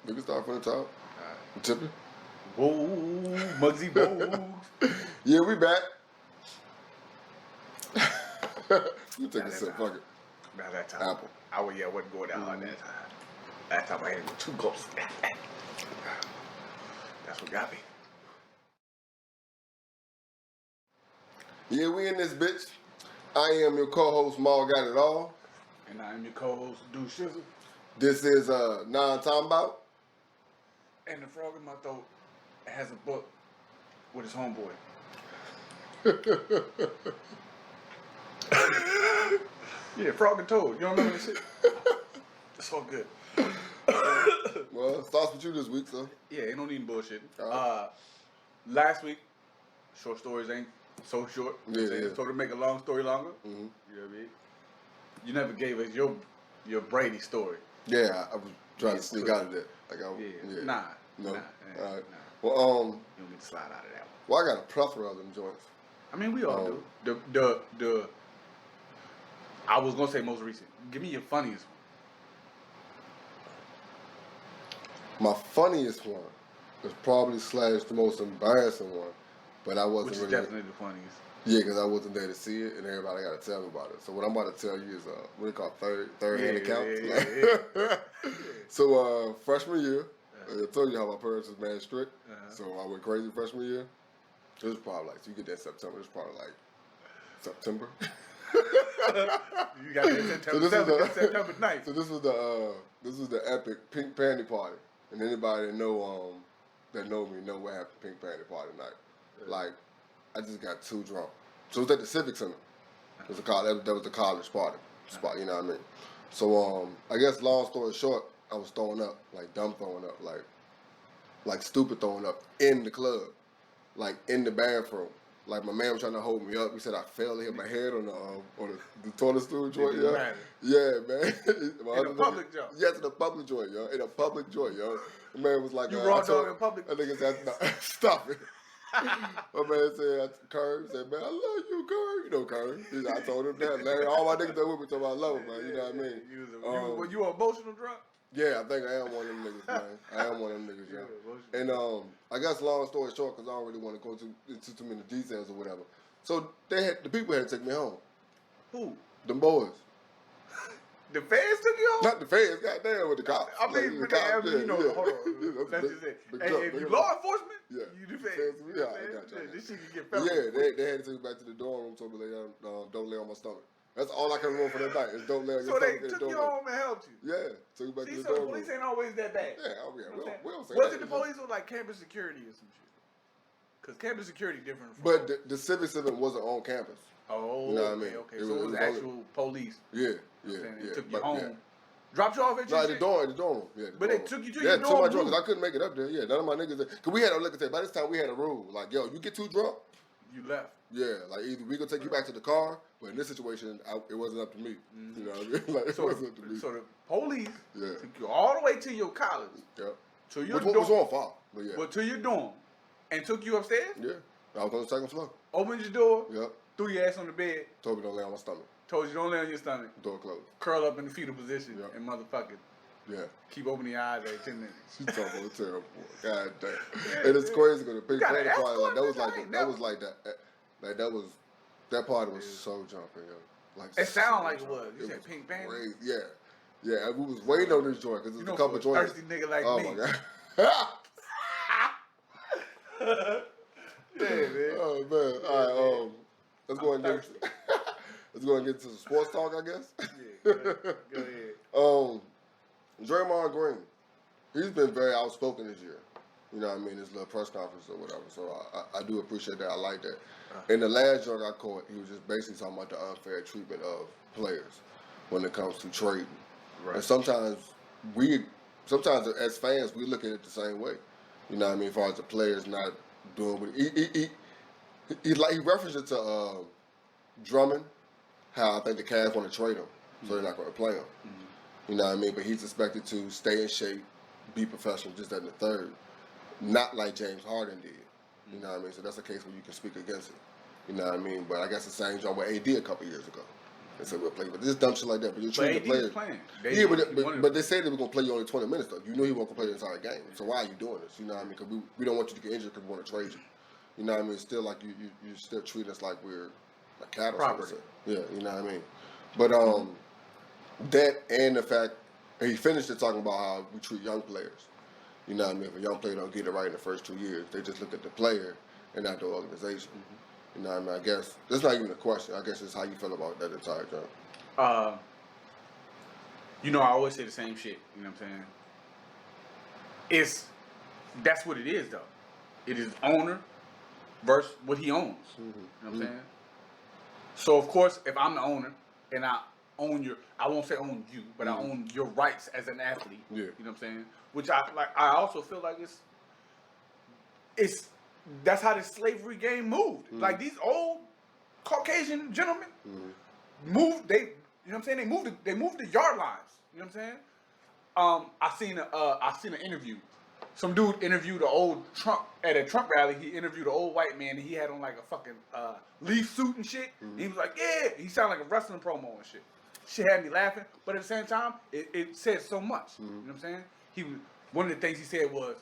We can start from the top. Alright. Tippy. Whoa, Muggsy Bogues. Yeah, we back. You take a sip, fuck it. Now that time. Apple. I wasn't going down on that time. That time I had to go too close. That's what got me. Yeah, we in this bitch. I am your co-host, MaalGotItAll. And I am your co-host, DeuceShizzle. This is non-time bout. And the frog in my throat has a book with his homeboy. Yeah, frog and toad. You don't remember this shit? It's all good. Well, it starts with you this week, so. Yeah, ain't no need bullshit. Right. Last week, short stories ain't so short. Yeah. So to make a long story longer, you know what I mean? You never gave us your Brady story. Yeah, I was trying to sneak out of that. Like Nah. No. Nah. All right. Nah. Well, You don't get to slide out of that one. Well, I got a plethora of them joints. I mean, we all do. The I was gonna say most recent. Give me your funniest one. My funniest one was probably / the most embarrassing one, but I wasn't Which is really. definitely the funniest. Yeah, because I wasn't there to see it, and everybody got to tell me about it. So what I'm about to tell you is what they call third-hand accounts. Yeah. So freshman year, I told you how my parents was mad strict. So I went crazy freshman year. It was probably like, so you get that September. It was probably like September. You got that September 9th. So this was the epic pink panty party, and anybody that know me know what happened pink panty party night. Like, I just got too drunk. So it was at the Civic Center. It was that was the college party spot. You know what I mean? So I guess long story short, I was throwing up, like dumb throwing up, like stupid throwing up in the club, like in the bathroom. Like my man was trying to hold me up. He said I fell and hit my head on the toilet stool joint. Yeah, man. In a public joint. Yes, in a public joint, yo. In a public joint, yo. The man was like, you raw dog in public. I think said, no, stop it. My man said, Curve, said, man, I love you, Curve. You know Curve. I told him that. Larry, all my niggas that with me told me I love him, man. You know what I mean? You emotional drunk? Yeah, I think I am one of them niggas, man. I am one of them niggas, yeah. And I guess long story short, because I don't really want to go into too many details or whatever. So the people had to take me home. Who? Them boys. The fans took you home? Not the fans, goddamn, with the cops. I mean, like, hold on. Yeah, That's just it. Hey, if you law enforcement, you the fans. Yeah, I got you. This shit can get felt. Yeah, they had to take me back to the dorm room, told me don't lay on my stomach. That's all I can remember for that night is don't lay on your stomach. So they took you home and helped you? Yeah, took me back to the dorm room. So the police ain't always that bad. Yeah, we don't say Was it the police or like campus security or some shit? Because campus security different from... But the Civic Center wasn't on campus. Oh, you know what I mean? Okay. So it was actual police. Yeah. They took you home. Yeah. Dropped you off at your the dorm room. Yeah, but they took you to your dorm room? Yeah, because I couldn't make it up there. Yeah, none of my niggas... Because we had by this time we had a rule. Like, yo, you get too drunk... You left. Yeah, like either we gonna take you back to the car, but in this situation, it wasn't up to me. You know what I mean? Like, it wasn't up to me. So the police took you all the way to your college. Yep. To your dorm. was on fire, but yeah. But to your dorm. And took you upstairs? Yeah. I was on the second floor. Opened your door. Yep. Threw your ass on the bed. Told me don't lay on my stomach. Told you don't lay on your stomach. Door closed. Curl up in the fetal position and motherfucking. Yeah. Keep opening your eyes every 10 minutes. She talking about terrible. God damn. And it's crazy because the big party like that party was so jumping, yo. Like it sounded like it was. You said pink panties? Yeah. We was waiting on this joint because it's a couple joints. Thirsty nigga like me. Oh my god. Yeah, man. Oh man. All right. Let's go and get into some sports talk, I guess. Yeah. Go ahead. Draymond Green. He's been very outspoken this year. You know what I mean? His little press conference or whatever. So I do appreciate that. I like that. In the last joint I caught, he was just basically talking about the unfair treatment of players when it comes to trading. Right. And sometimes as fans, we look at it the same way. You know what I mean? As far as the players not doing what he referenced it to Drummond, how I think the Cavs want to trade him, so they're not going to play him. You know what I mean? But he's expected to stay in shape, be professional, just that in the third. Not like James Harden did. You know what I mean? So that's a case where you can speak against it. You know what I mean? But I guess the same job with AD a couple years ago. They said we'll play, but this dumb shit like that. But you're treating the AD players. playing. But they said they were gonna play you only 20 minutes though. You know he won't play the entire game. So why are you doing this? You know what I mean? Because we don't want you to get injured because we want to trade you. You know what I mean? It's still like you still treat us like we're like cattle. Property. Yeah, you know what I mean? But that and the fact he finished it talking about how we treat young players. You know what I mean? If a young player don't get it right in the first 2 years, they just look at the player and not the organization. You know what I mean? I guess that's not even a question. I guess it's how you feel about that entire job. You know, I always say the same shit. You know what I'm saying? That's what it is though. It is owner versus what he owns. You know what I'm saying? So of course, if I'm the owner and I own I won't say own you, but I own your rights as an athlete. Yeah. You know what I'm saying? Which I also feel like that's how the slavery game moved. Like these old Caucasian gentlemen moved. You know what I'm saying? They moved the yard lines. You know what I'm saying? I seen an interview. Some dude interviewed an old Trump at a Trump rally. He interviewed an old white man, and he had on like a fucking leaf suit and shit. And he was like, "Yeah," he sounded like a wrestling promo and shit. Shit had me laughing, but at the same time, it said so much. You know what I'm saying? One of the things he said was,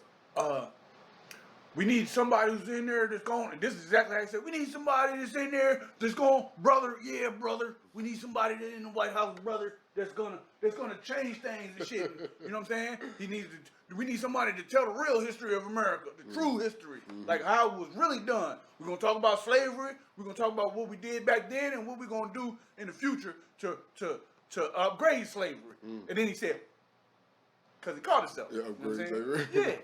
we need somebody who's in there that's going, and this is exactly how he said, we need somebody that's in there that's going, brother, we need somebody that's in the White House, brother, that's gonna change things and shit. You know what I'm saying? We need somebody to tell the real history of America, the true history, like how it was really done. We're gonna talk about slavery, we're gonna talk about what we did back then and what we're gonna do in the future to upgrade slavery. And then he said, because he called himself. Yeah, upgrade slavery. Yeah.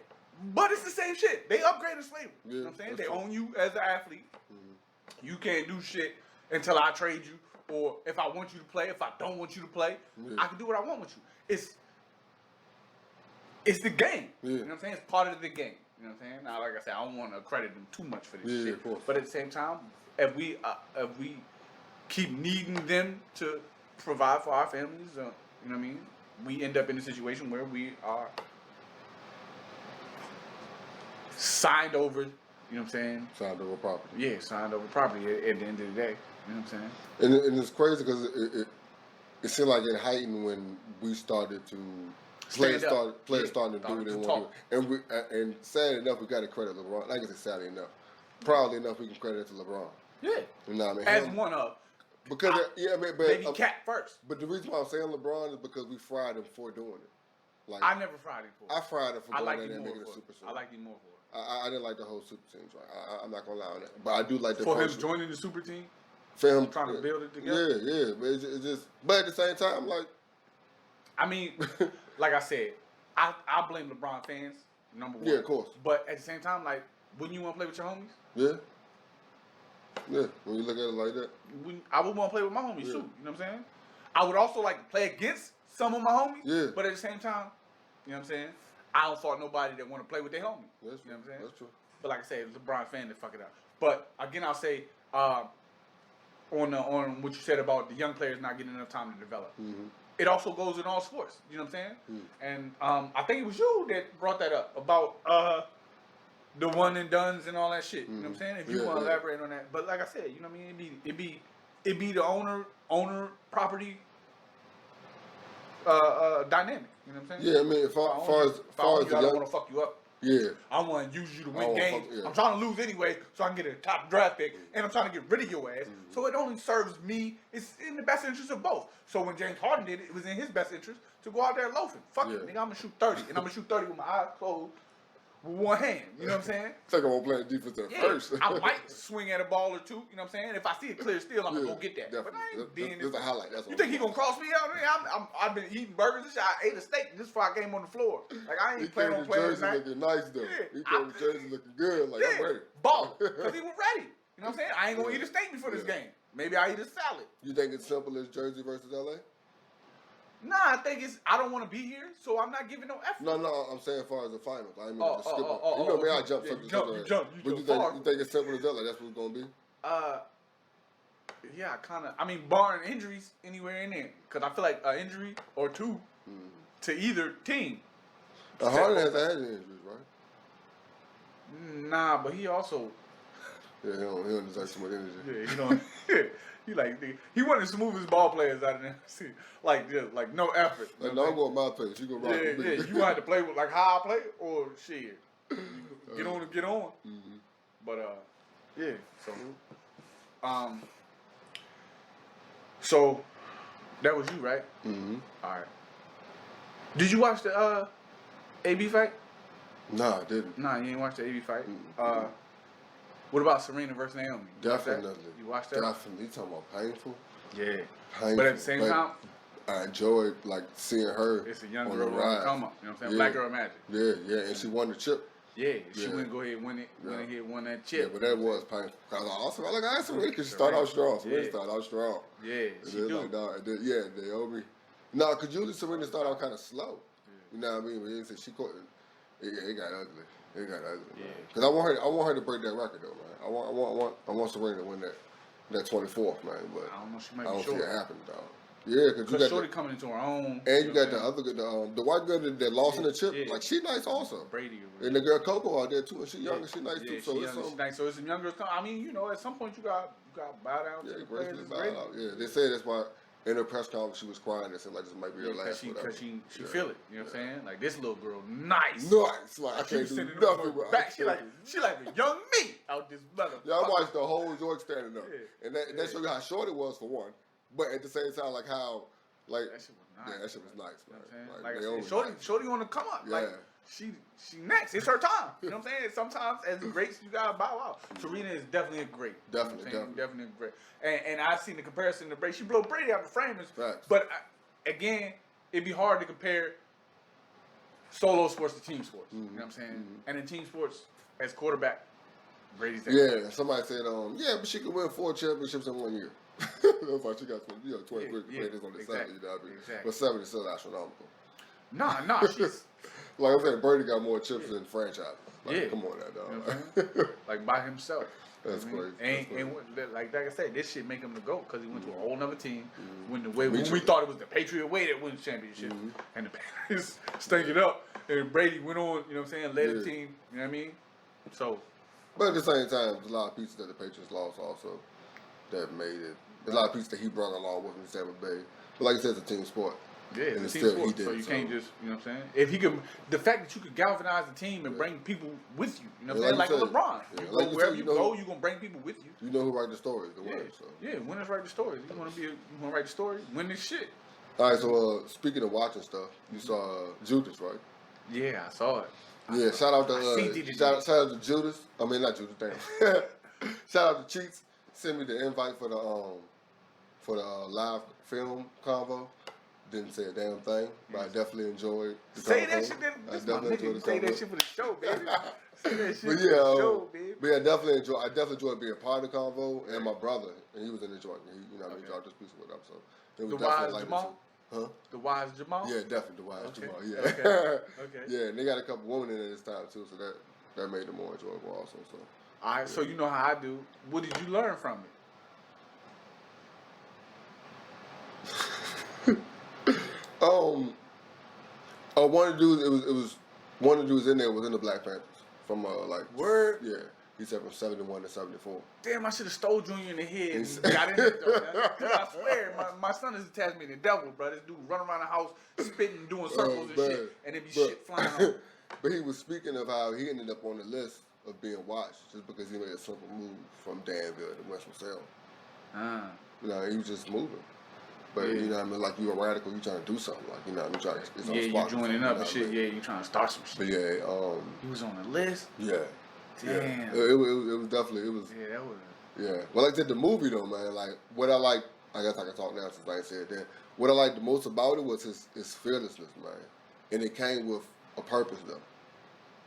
But it's the same shit. They upgraded slavery. Yeah, you know what I'm saying? They own you as an athlete. You can't do shit until I trade you. Or if I want you to play, if I don't want you to play, I can do what I want with you. It's the game. You know what I'm saying? It's part of the game. You know what I'm saying? Now, like I said, I don't want to credit them too much for this shit. Of course. But at the same time, if we keep needing them to provide for our families, you know what I mean? We end up in a situation where we are signed over, you know what I'm saying? Signed over property. Yeah, signed over property at the end of the day. You know what I'm saying? And it's crazy because it seemed like it heightened when we started to players started to do what they want to do. And sad enough, we got to credit LeBron. I guess it's sad enough. Proudly enough, we can credit it to LeBron. Yeah. You know what I mean? As one of. Because maybe Cat first. But the reason why I'm saying LeBron is because we fried him for doing it. Like I never fried him for it. I fried him for going in there and making a super team. I like him more for it. I didn't like the whole super team. Right? I'm not gonna lie on that, but I do like the for him joining the super team. For him trying to build it together. Yeah. But it's just. But at the same time, like, I mean, like I said, I blame LeBron fans number one. Yeah, of course. But at the same time, like, wouldn't you want to play with your homies? Yeah. Yeah, when you look at it like that. I would want to play with my homies too. You know what I'm saying? I would also like to play against some of my homies. Yeah. But at the same time, you know what I'm saying? I don't fault nobody that want to play with their homies. That's you know what I'm saying? That's true. But like I said, it's a LeBron fan that fuck it up. But again, I'll say on what you said about the young players not getting enough time to develop. It also goes in all sports. You know what I'm saying? And I think it was you that brought that up about the one and dones and all that shit. You know what I'm saying? If you want to elaborate on that. But like I said, you know what I mean? It be the owner property dynamic. You know what I'm saying? Yeah, I mean, as far as I don't want to fuck you up. Yeah. I want to use you to win games. I'm trying to lose anyway, so I can get a top draft pick, and I'm trying to get rid of your ass. So it only serves me. It's in the best interest of both. So when James Harden did it, it was in his best interest to go out there loafing. Fuck it, nigga, I'm going to shoot 30, and I'm going to shoot 30 with my eyes closed with one hand. You know what I'm saying? It's like I'm going to play defense at first. I might swing at a ball or two. You know what I'm saying? If I see a clear steal, I'm going to go get that. Definitely. But I ain't being this. a highlight. That's you think he going to cross me out? I've been eating burgers and shit. I ate a steak just before I came on the floor. Like, I ain't playing on playing tonight. Looking nice, though. He came with jersey looking good. Like, I'm ready. Ball. Because he was ready. You know what I'm saying? I ain't going to eat a steak before this game. Maybe I eat a salad. You think it's simple as Jersey versus LA? Nah, I think I don't want to be here, so I'm not giving no effort. No, I'm saying as far as the finals. I mean, the skip. You know me, I jump something. You jump. You think it's simple as that? Like, that's what it's going to be? Yeah, kind of. I mean, barring injuries anywhere in there. Because I feel like an injury or two to either team. Harden hasn't had any injuries, right? Nah, but he also... Yeah, he don't deserve too much energy. Yeah, he don't. He wanted the smoothest ball players out of there. See, like no effort. Like, no, I'm going my pace. You go rock with me. Yeah. You want to play with like how I play or shit. Get on and get on. Mm-hmm. But yeah. So that was you, right? Mm-hmm. All right. Did you watch the AB fight? Nah, I didn't. Nah, you ain't watch the AB fight. Mm-hmm. What about Serena versus Naomi? Definitely. You watched that? Definitely. You talking about painful? Yeah. Painful. But at the same time, I enjoyed like seeing her. it's a young on girl the on rise. the come up. You know what I'm saying? Yeah. Black girl magic. Yeah, and she won the chip. Yeah, she Yeah. wouldn't go ahead and win it. Yeah. Went ahead and won that Yeah, chip. but that was painful. Cause I like I Serena because she started out strong. Serena started out strong. Yeah, And she then, do. like, Naomi. No, cause usually Serena started out kind of slow. You know what I mean? But you said she caught it got ugly. It got ugly. Yeah. Cause I want her to break that record though, man. I want Serena to win that 24th, man. But I don't know. She I might don't be see short. it happening, dog. Yeah, cause you got Shorty coming into her own. and you got the other good, the white girl that lost in the chip. Yeah. Like she nice also. Brady. And the girl Coco out there too, and she young and she nice too. So she it's young, she nice. So it's some young girls. I mean, you know, at some point you got bow down to the players. gracefully bow out. Yeah, they say that's why in her press conference she was crying and said like this might be her last. Because she feel it. You know what I'm saying? Like this little girl, nice. Nice. Like I She can't was do sending nothing. them Bro. back. She like a young me out this mother. Yeah, I watched the whole York standing up, Yeah. and that showed you how short it was for one, but at the same time like how like That shit was nice. yeah, that shit was nice, You know man. what I'm saying? Naomi Like I said, nice. Shorty on the come up. Yeah. Like she next. It's her time. You know what I'm saying? Sometimes as the greats you gotta bow out. Serena is definitely a great. Definitely, you know what I'm saying? Definitely a great. And I've seen the comparison to Brady. She blew Brady out the frame. Facts. But again, it'd be hard to compare solo sports to team sports. You know what I'm saying? And in team sports, as quarterback, Brady's that. Yeah, somebody said, but she could win 4 championships in 1 year. That's why she got 23 compared on the exactly, 7, you know what I mean? exactly. But 7 is still astronomical. Nah, she's Like I'm saying, Brady got more chips than franchise. Like, Yeah. come on now, you know dog. what I'm saying? Like by himself. That's You know what I crazy. mean? That's crazy. And like I said, this shit make him the GOAT because he went to a whole nother team. When Me we too. thought it was the Patriot way that wins championship, and the Patriots stank it up, and Brady went on. You know what I'm saying? Led the Yeah. team. You know what I mean? So But at the same time, there's a lot of pieces that the Patriots lost also that made it. There's a lot of pieces that he brought along with him in Tampa Bay. But like I said, it's a team sport. yeah, And it's a still team he sport. did So it, you so- can't just, you know what I'm saying? If he could, the fact that you could galvanize the team and bring people with you, you know what I'm Yeah, saying? like Like you LeBron, said. Yeah, you like go you wherever said, you you know- go, you gonna bring people with you. You know who write the stories, the Yeah, winners. So. yeah. Winners write the stories. You wanna write the story, win this shit. All right, so speaking of watching stuff, you saw Judas, right? Yeah, I saw it. Yeah, shout out I seen it. to shout out to Judas. I mean not Judas, damn. Shout out to Cheats. Send me the invite for the live film convo. Didn't say a damn thing, but I definitely enjoyed the Say convo. that shit. I This my definitely nigga. enjoyed the Say that convo. shit for the show, baby. Say that shit But for yeah, the show, baby. but yeah, I definitely enjoyed being part of the convo, and my brother, and he was in the joint. He, you know, he dropped this piece of what up, so it was The definitely wise like Jamal? Huh? The wise Jamal? Yeah, definitely the wise Okay. Jamal. Yeah, Okay. yeah, and they got a couple women in it this time too, so that made it more enjoyable also. So Alright, so you know how I do. What did you learn from it? one of the dudes, it was one of the dudes in there was in the Black Panthers from like Word? Yeah, he said from 71 to 74. Damn, I should have stole Junior in the head and got in it though. Man. 'Cause I swear, my son is attached me to the devil, bro. This dude run around the house spitting, doing circles and man. shit, and it be But- shit flying out. But he was speaking of how he ended up on the list of being watched just because he made a simple move from Danville to Winston-Salem. You know, he was just moving. But Yeah. you know what I mean, like you a radical, you trying to do something, like you know what I mean, trying to it's on Yeah, you spot, joining know up and what I shit. mean? Yeah, you trying to start some But shit. yeah, He was on the list. yeah. Damn. Yeah. It was definitely Yeah, that was. yeah. Well, like I said, the movie though, man, like what I like, I guess I can talk now since I ain't said that. What I liked the most about it was his fearlessness, man, and it came with a purpose though.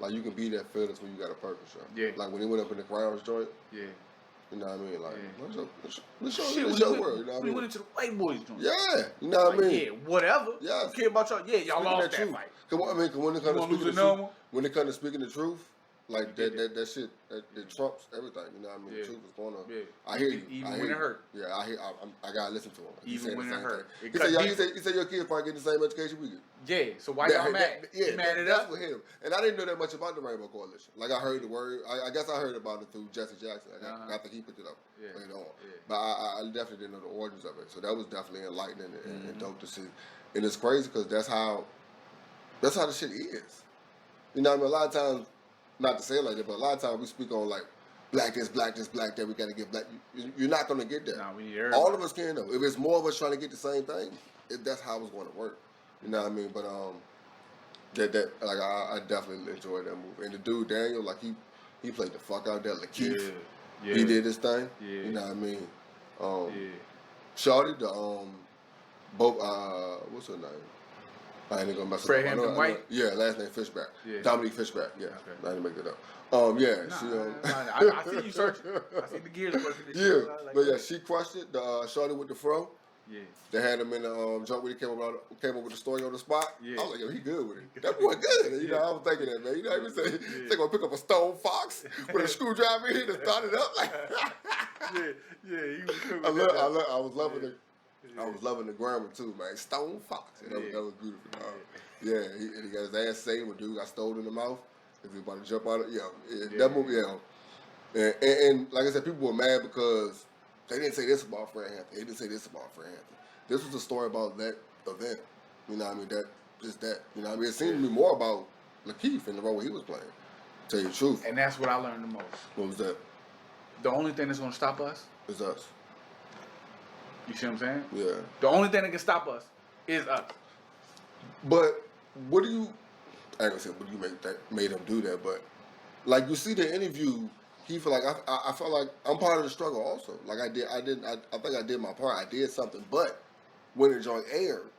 Like you can be that fearless when you got a purpose, yo. Yeah. Like when he went up in the Crowns joint, Yeah. you know what I mean? Like, Yeah. let's Shit, show when your he word, you know what I when he mean? went into the white boys joint. Yeah, you know what I Like, mean? yeah, whatever. Yeah. Who care about y'all? Yeah, y'all Speaking lost that that truth. fight. Cause when it You comes to wanna lose speaking the another truth, one? when it comes to speaking the truth, Like that shit that trumps everything. You know what I mean? Yeah. The truth is gonna. Yeah. I hear you. Even I when hear it hurt. Yeah, I hear. I gotta listen to him. Even when it hurt. He said your kids probably get the same education we get. Yeah. So why y'all mad? Yeah, mad at that's us? with him. And I didn't know that much about the Rainbow Coalition. Like I heard the word. I guess I heard about it through Jesse Jackson. I think he picked it up later on. Yeah. But I definitely didn't know the origins of it. So that was definitely enlightening and dope to see. And it's crazy because that's how the shit is. You know what I mean? A lot of times, not to say it like that, but a lot of times we speak on like black this, black that, we got to get black. You're not going to get that. Nah, we need everybody. All of us can though. If it's more of us trying to get the same thing, that's how it's going to work. You know what I mean? But like I definitely enjoyed that movie. And the dude Daniel, like he played the fuck out of that. Lakeith, he did his thing. Yeah. You know what I mean? Shorty, what's her name? I ain't gonna mess up. Fred Hampton White? Yeah, last name Fishback. Yeah. Dominique Fishback. Yeah. Okay. I didn't make that up. I see you searching. I see the gears working. Yeah, but yeah, she crushed it. The Shorty with the fro. Yeah. They had him in the jump when he came up with the story on the spot. Yeah. I was like, yo, he good with it. That boy good. And, you know, I was thinking that, man. You know what I mean? They gonna pick up a stone fox with a screwdriver in here to start it up. Like, he was cool. I was loving it. I was loving the grammar too, man. Stone fox. That was beautiful. Yeah, he got his ass saved when dude got stoned in the mouth. If he about to jump out of that movie, and like I said, people were mad because they didn't say this about Fred Hampton. They didn't say this about Fred Hampton. This was a story about that event. You know what I mean? That. You know what I mean? It seemed to be more about Lakeith and the role he was playing. Tell you the truth. And that's what I learned the most. What was that? The only thing that's gonna stop us is us. You see what I'm saying? Yeah. The only thing that can stop us is us. But what do you? I ain't gonna say what do you made him do that, but like you see the interview, he feel like I felt like I'm part of the struggle also. Like I think I did my part. I did something, but when the joint aired,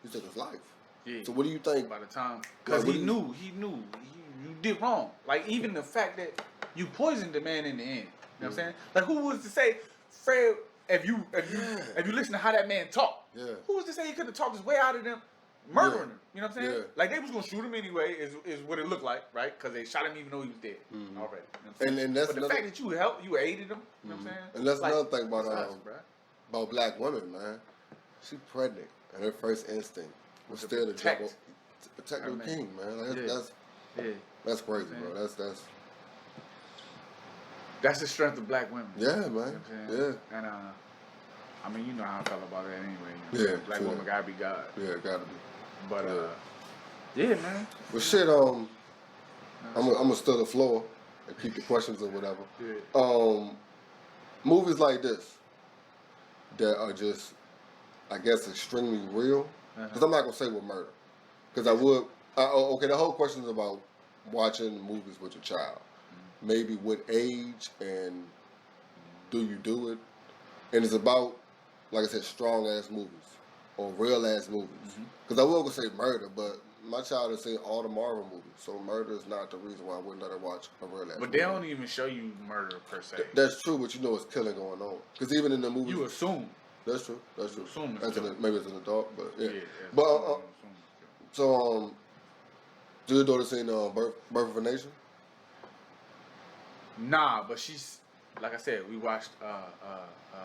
he took his life. Yeah. So what do you think? By the time, because he knew you did wrong. Like even the fact that you poisoned the man in the end. You know what I'm saying? Like who was to say, Fred? If you listen to how that man talked, who was to say he could have talked his way out of them murdering him? You know what I'm saying? Yeah. Like they was gonna shoot him anyway. Is what it looked like, right? Because they shot him even though he was dead already. You know and that's but the fact that you helped, you aided him. You know what I'm saying? And that's like, another thing about black women, man. She pregnant, and her first instinct was still to protect her king, man. Like, that's crazy, bro. That's the strength of black women. Yeah, man. You know what I'm saying? Yeah. And I mean, you know how I felt about that anyway. You know black woman gotta be God. Yeah, gotta be. But man. Well, shit. I'm gonna still the floor and keep the questions or whatever. Yeah. Movies like this that are just, I guess, extremely real. Because I'm not gonna say with murder. Because I would. Okay, the whole question is about watching movies with your child. Maybe what age and do you do it? And it's about, like I said, strong ass movies or real ass movies. Because I will say murder, but my child has seen all the Marvel movies, so murder is not the reason why I wouldn't let her watch a real ass movie. But they don't even show you murder per se. That's true, but you know it's killing going on. Because even in the movies, you assume. That's true. That's true. Assume maybe it's an adult, but yeah. But so do your daughter seen Birth of a Nation? Nah, but she's, like I said, we watched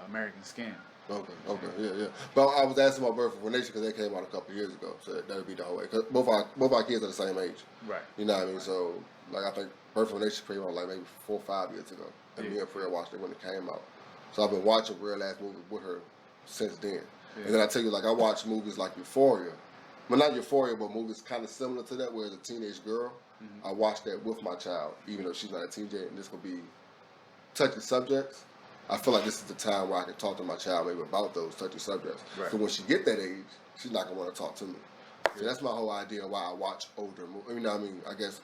American Skin. Okay, yeah. But I was asking about Birth of a Nation because they came out a couple years ago, so that'd be the whole way. Cause both our kids are the same age, right? You know what I mean? Right. So like I think Birth of a Nation came out like maybe 4 or 5 years ago, and me and Freya watched it when it came out. So I've been watching real ass movies with her since then. Yeah. And then I tell you, like I watch movies like Euphoria, well not Euphoria, but movies kind of similar to that, where as a teenage girl. I watched that with my child, even though she's not a teenager, and this will be touchy subjects. I feel like this is the time where I can talk to my child maybe about those touchy subjects. Right. So when she get that age, she's not gonna want to talk to me. So that's my whole idea why I watch older movies. You know what I mean? I guess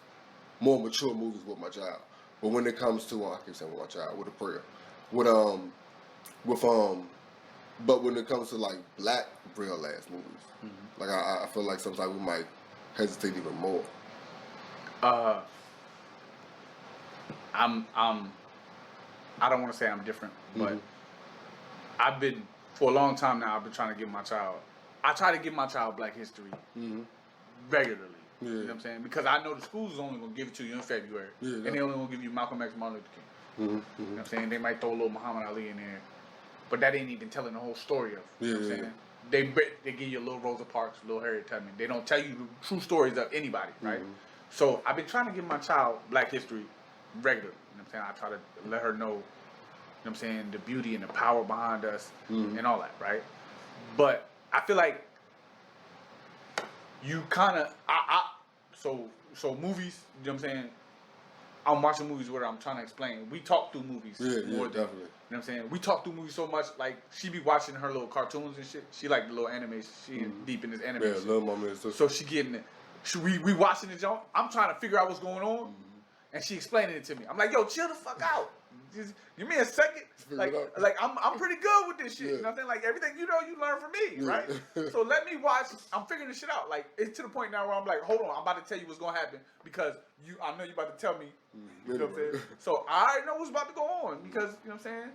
more mature movies with my child. But when it comes to, I keep saying with my child, with a prayer, but when it comes to like black real ass movies, like I feel like sometimes we might hesitate even more. I don't want to say I'm different, but I've been, for a long time now, I've been trying to give my child, I try to give my child Black history regularly. You know what I'm saying? Because I know the schools is only gonna give it to you in February, and they only gonna give you Malcolm X, Martin Luther King. You know what I'm saying? They might throw a little Muhammad Ali in there, but that ain't even telling the whole story of. You know what I'm saying? They give you a little Rosa Parks, a little Harriet Tubman. They don't tell you the true stories of anybody, right? So I've been trying to give my child Black history regular. You know what I'm saying? I try to let her know, you know what I'm saying, the beauty and the power behind us and all that, right? But I feel like you kind of, so movies, you know what I'm saying? I'm watching movies where I'm trying to explain. We talk through movies more than, definitely. You know what I'm saying? We talk through movies so much, like, she be watching her little cartoons and shit. She like the little animation. She is deep in this animation. Yeah, little moment. So she getting it. We watching the joint. I'm trying to figure out what's going on, and she explaining it to me. I'm like, yo, chill the fuck out. Just give me a second. Like I'm pretty good with this shit. You know what I'm saying? Like everything you know, you learn from me, right? So let me watch. I'm figuring this shit out. Like it's to the point now where I'm like, hold on, I'm about to tell you what's gonna happen because I know you about to tell me. You know what I'm saying? So I already know what's about to go on because you know what I'm saying.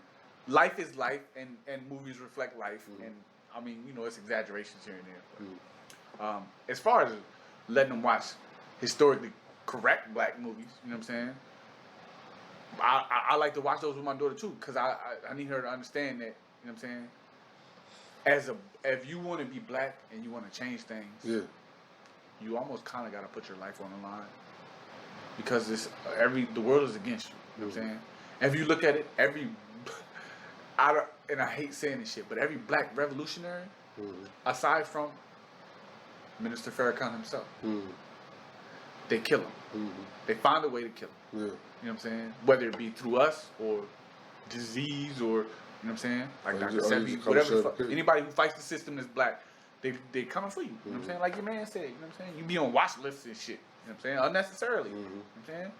Life is life, and movies reflect life, and I mean, you know, it's exaggerations here and there. But, as far as letting them watch historically correct Black movies, you know what I'm saying? I like to watch those with my daughter too, because I need her to understand that, you know what I'm saying? If you want to be Black and you want to change things, you almost kind of got to put your life on the line, because the world is against you. You know what I'm saying? And if you look at it, and I hate saying this shit, but every Black revolutionary, aside from Minister Farrakhan himself, they kill him. They find a way to kill him. You know what I'm saying? Whether it be through us or disease or, you know what I'm saying? Like Dr. Sebi, whatever the fuck. Anybody who fights the system that's Black, they coming for you. You know what I'm saying? Like your man said, you know what I'm saying? You be on watch lists and shit. You know what I'm saying? Unnecessarily. You know what I'm saying?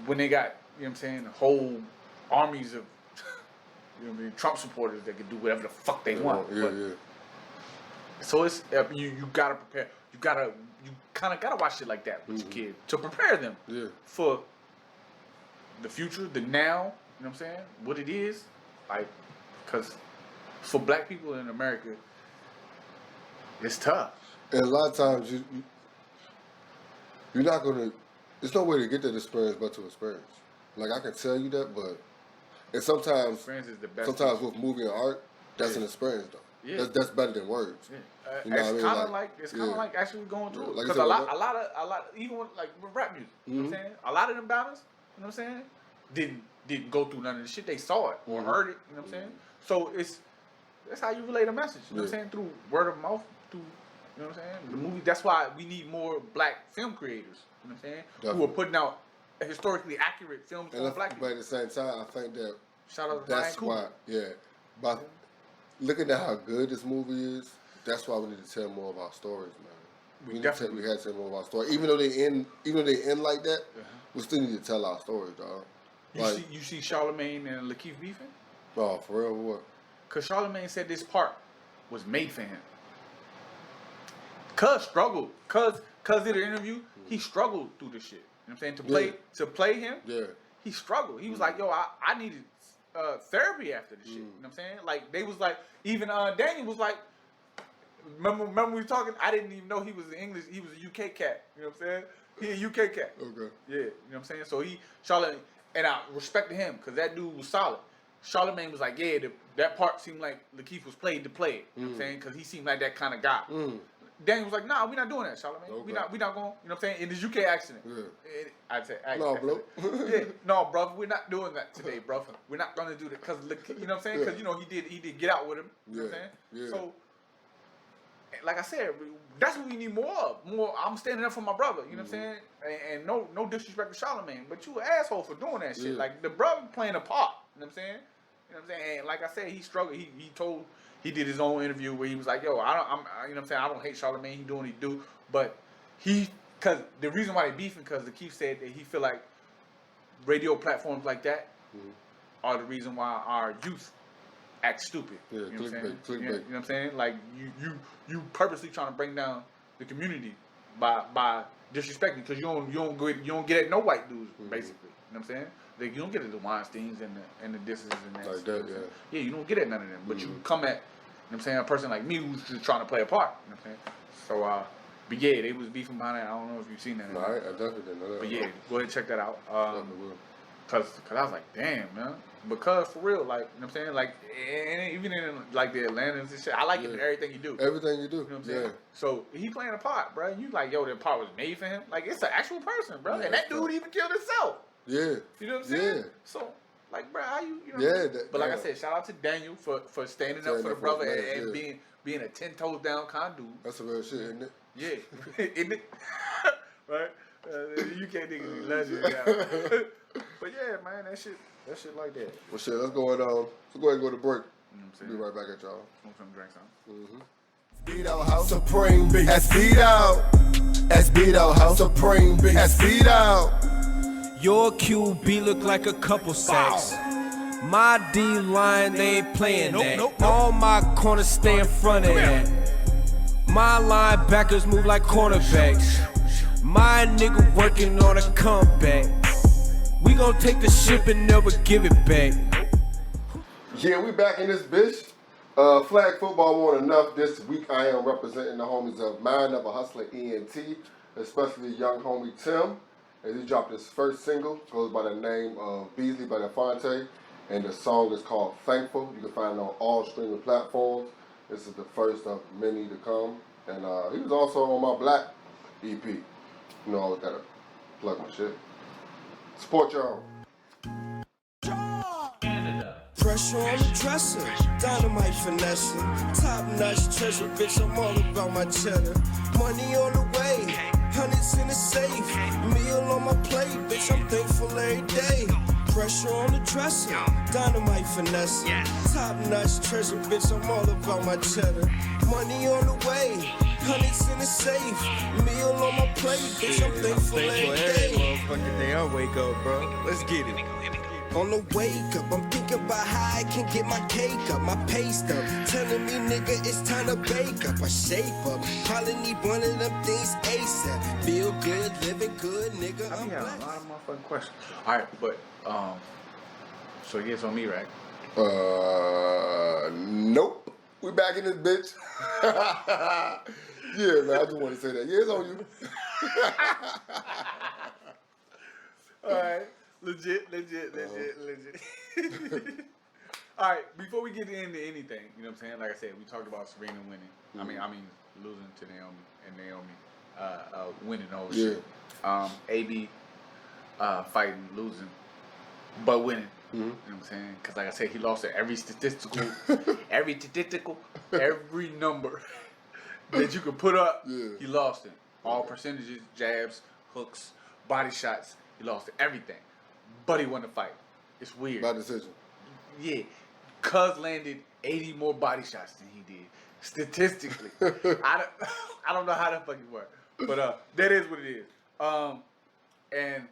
When they got, you know what I'm saying, whole armies of you know what I mean, Trump supporters that can do whatever the fuck they want. So it's you gotta prepare. You kind of gotta watch shit like that with your kids to prepare them for the future, the now. You know what I'm saying? What it is, like, because for Black people in America, it's tough. And a lot of times you're not gonna. There's no way to get that experience but to experience. Like I can tell you that, but and sometimes experience is the best. Sometimes with movie and art, that's an experience though. Yeah. That's better than words. You know it's kind of like actually going through it, because a lot even with, like with rap music, you know what I'm saying? A lot of them battles, you know what I'm saying? Didn't go through none of the shit. They saw it or heard it, you know what I'm saying? So that's how you relay the message, you know what I'm saying? Through word of mouth, through, you know what I'm saying? The movie. That's why we need more Black film creators, you know what I'm saying? Definitely. Who are putting out historically accurate films for Black people. But at the same time, I think that shout out to that's why, by looking at how good this movie is, that's why we need to tell more of our stories, man. We had to tell more of our stories. Even though they end like that, we still need to tell our stories, dog. You see Charlamagne and Lakeith beefing? Oh, for real, what? Because Charlamagne said this part was made for him. Cuz struggled. Cuz did an interview, he struggled through this shit. You know what I'm saying? To play him, he struggled. He was like, yo, I needed therapy after this shit. You know what I'm saying? Like, they was like, even Daniel was like, remember we were talking? I didn't even know he was English. He was a UK cat. You know what I'm saying? He a UK cat. Okay. Yeah, you know what I'm saying? So Charlamagne, and I respected him because that dude was solid. Charlamagne was like, that part seemed like Lakeith was played to play it. You know what I'm saying? Because he seemed like that kind of guy. Daniel was like, nah, we're not doing that, Charlamagne. Okay. We not going, you know what I'm saying? In his UK accent. I'd say accent. No, bro. No, bro, we're not doing that today, bro. We're not going to do that because, you know what I'm saying? Because, you know, he did Get Out with him. You know what I'm saying? So, like I said, that's what we need more of. I'm standing up for my brother, you know what I'm saying? And no disrespect to Charlamagne, but you an asshole for doing that shit. Like, the brother playing a part, you know what I'm saying? You know what I'm saying? And like I said, he struggled. He did his own interview where he was like, yo, you know what I'm saying? I don't hate Charlamagne. He doing what he do. But because the reason why they beefing, because Lakeith said that he feel like radio platforms like that are the reason why our youth act stupid. You know what I'm saying? You know what I'm saying? Like, you purposely trying to bring down the community by disrespecting, because you don't get at no white dudes, basically. You know what I'm saying? Like, you don't get at the Weinsteins and the disses and that. Like that, yeah. You don't get at none of them. But you come at, you know what I'm saying, a person like me who's just trying to play a part. You know what I'm saying? So But yeah, they was beefing behind that. I don't know if you've seen that. No, I definitely didn't know that. But yeah, go ahead and check that out. Definitely will. Cause I was like, damn, man. Because for real, like, you know what I'm saying? Like, and even in like the Atlantis and shit, I like him in everything you do. Everything you do. You know what I'm saying? So he playing a part, bro. You like, yo, that part was made for him. Like, it's an actual person, bro. And that dude even killed himself. Yeah. You know what I'm saying? Yeah. So, like, bro, how you know? Yeah. But like I said, shout out to Daniel for standing up for the brother and being a 10 toes down con dude. That's some real shit, isn't it? Yeah. Isn't it? Right? You can't think of legend. But yeah, man, that shit like that. Well, shit, let's go ahead and go to break. Be right back at y'all. Smoke some drinks, huh? Speedo House Supreme Beat. That's Speedo. That's Speedo House Supreme Beat. That's Speedo. Your QB look like a couple sacks. My D-line, they ain't playing that. All my corners stay in front of that. My linebackers move like cornerbacks. My nigga working on a comeback. We gon' take the ship and never give it back. Yeah, we back in this bitch. Flag football won enough this week. I am representing the homies of Mind of a Hustler ENT, especially young homie Tim, as he dropped his first single, goes by the name of Beasley Belafonte, and the song is called Thankful. You can find it on all streaming platforms. This is the first of many to come, and he was also on my Black EP. You know, I always gotta plug my shit. Support your own. Pressure on the dresser, dynamite finessing, top notch treasure, bitch, I'm all about my cheddar. Money on the way, hundreds in the safe, meal on my plate, bitch, I'm thankful every day. Pressure on the dresser, dynamite finessing, top notch treasure, bitch, I'm all about my cheddar. Money on the way, hundreds in the safe, meal on my plate, bitch, I'm thankful every day. Motherfucking day I wake up, bro. Let's get it. On the wake up, I'm thinking about how I can get my cake up, my pay stub. Telling me, nigga, it's time to bake up, I shape up. Probably need one of them things ASAP. Feel good, living good, nigga, I'm Yeah, blessed. a lot of motherfucking questions. All right, but so I guess on me, right? Nope. We back in this bitch. Yeah, man, I just want to say that. Yeah, it's on you. All right, legit. All right, before we get into anything, you know what I'm saying? Like I said, we talked about Serena winning. I mean losing to Naomi and Naomi winning the whole shit. AB fighting, losing, but winning. You know what I'm saying? Because like I said, he lost at every statistical, every number that you could put up. He lost it. All percentages, jabs, hooks, body shots. He lost everything, but he won the fight. It's weird. By decision. Yeah, Cuz landed 80 more body shots than he did statistically. I don't know how that fucking works, but that is what it is. And